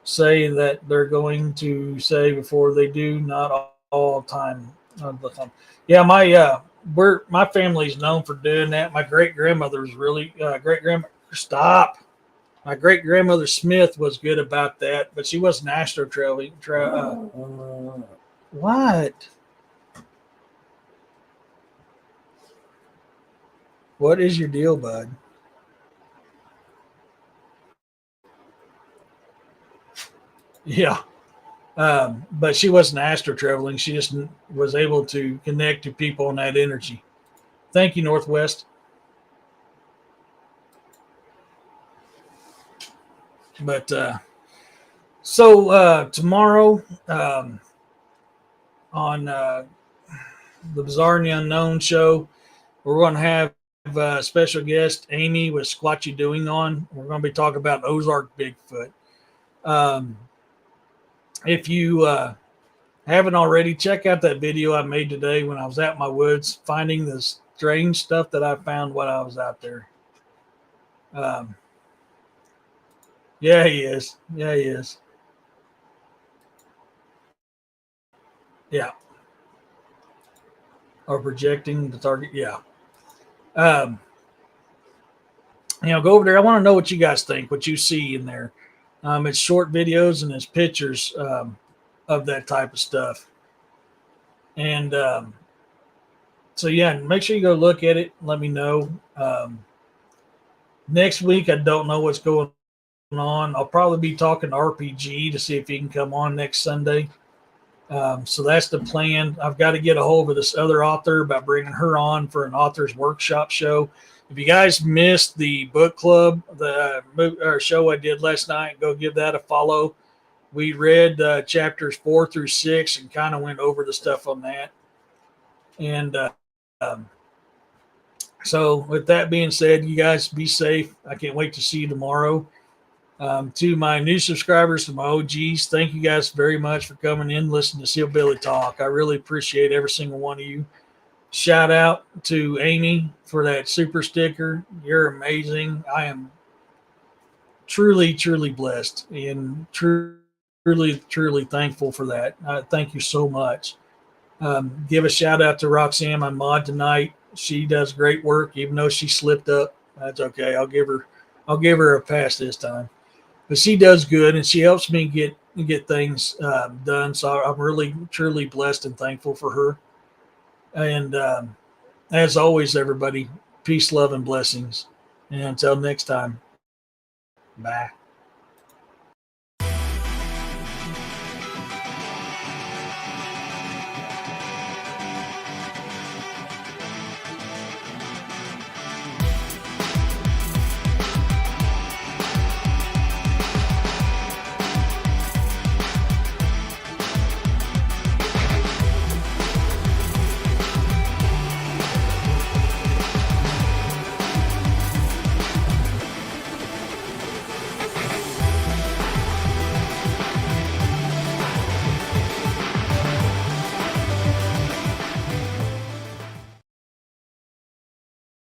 say that they're going to say before they do. Not all time. Not the time. Yeah, my family's known for doing that. My great grandmother's really great grandmother. Stop. My great grandmother Smith was good about that, but she wasn't astro traveling. What? What is your deal, bud? Yeah. But she wasn't astro traveling. She just was able to connect to people on that energy. Thank you, Northwest. But tomorrow on the Bizarre and the Unknown show. We're going to have special guest Amy with Squat You Doing on. We're going to be talking about Ozark Bigfoot. If you haven't already, check out that video I made today when I was out in my woods finding the strange stuff that I found while I was out there. Yeah, he is. Yeah, he is. Yeah. Or projecting the target. Yeah. Um, go over there. I want to know what you guys think, what you see in there. It's short videos and it's pictures of that type of stuff. And so, yeah, make sure you go look at it. Let me know. Next week, I don't know what's going on. I'll probably be talking to RPG to see if he can come on next Sunday. So that's the plan. I've got to get a hold of this other author about bringing her on for an author's workshop show. If you guys missed the book club, the show I did last night, go give that a follow. We read chapters 4 through 6 and kind of went over the stuff on that. And so with that being said, you guys be safe. I can't wait to see you tomorrow. To my new subscribers, to my OGs, thank you guys very much for coming in, listening to Seal Billy talk. I really appreciate every single one of you. Shout out to Amy for that super sticker. You're amazing. I am truly, truly blessed and truly, truly thankful for that. Thank you so much. Give a shout out to Roxanne, my mod tonight. She does great work, even though she slipped up. That's okay. I'll give her a pass this time. But she does good, and she helps me get things done. So I'm really, truly blessed and thankful for her. And as always, everybody, peace, love, and blessings. And until next time, bye.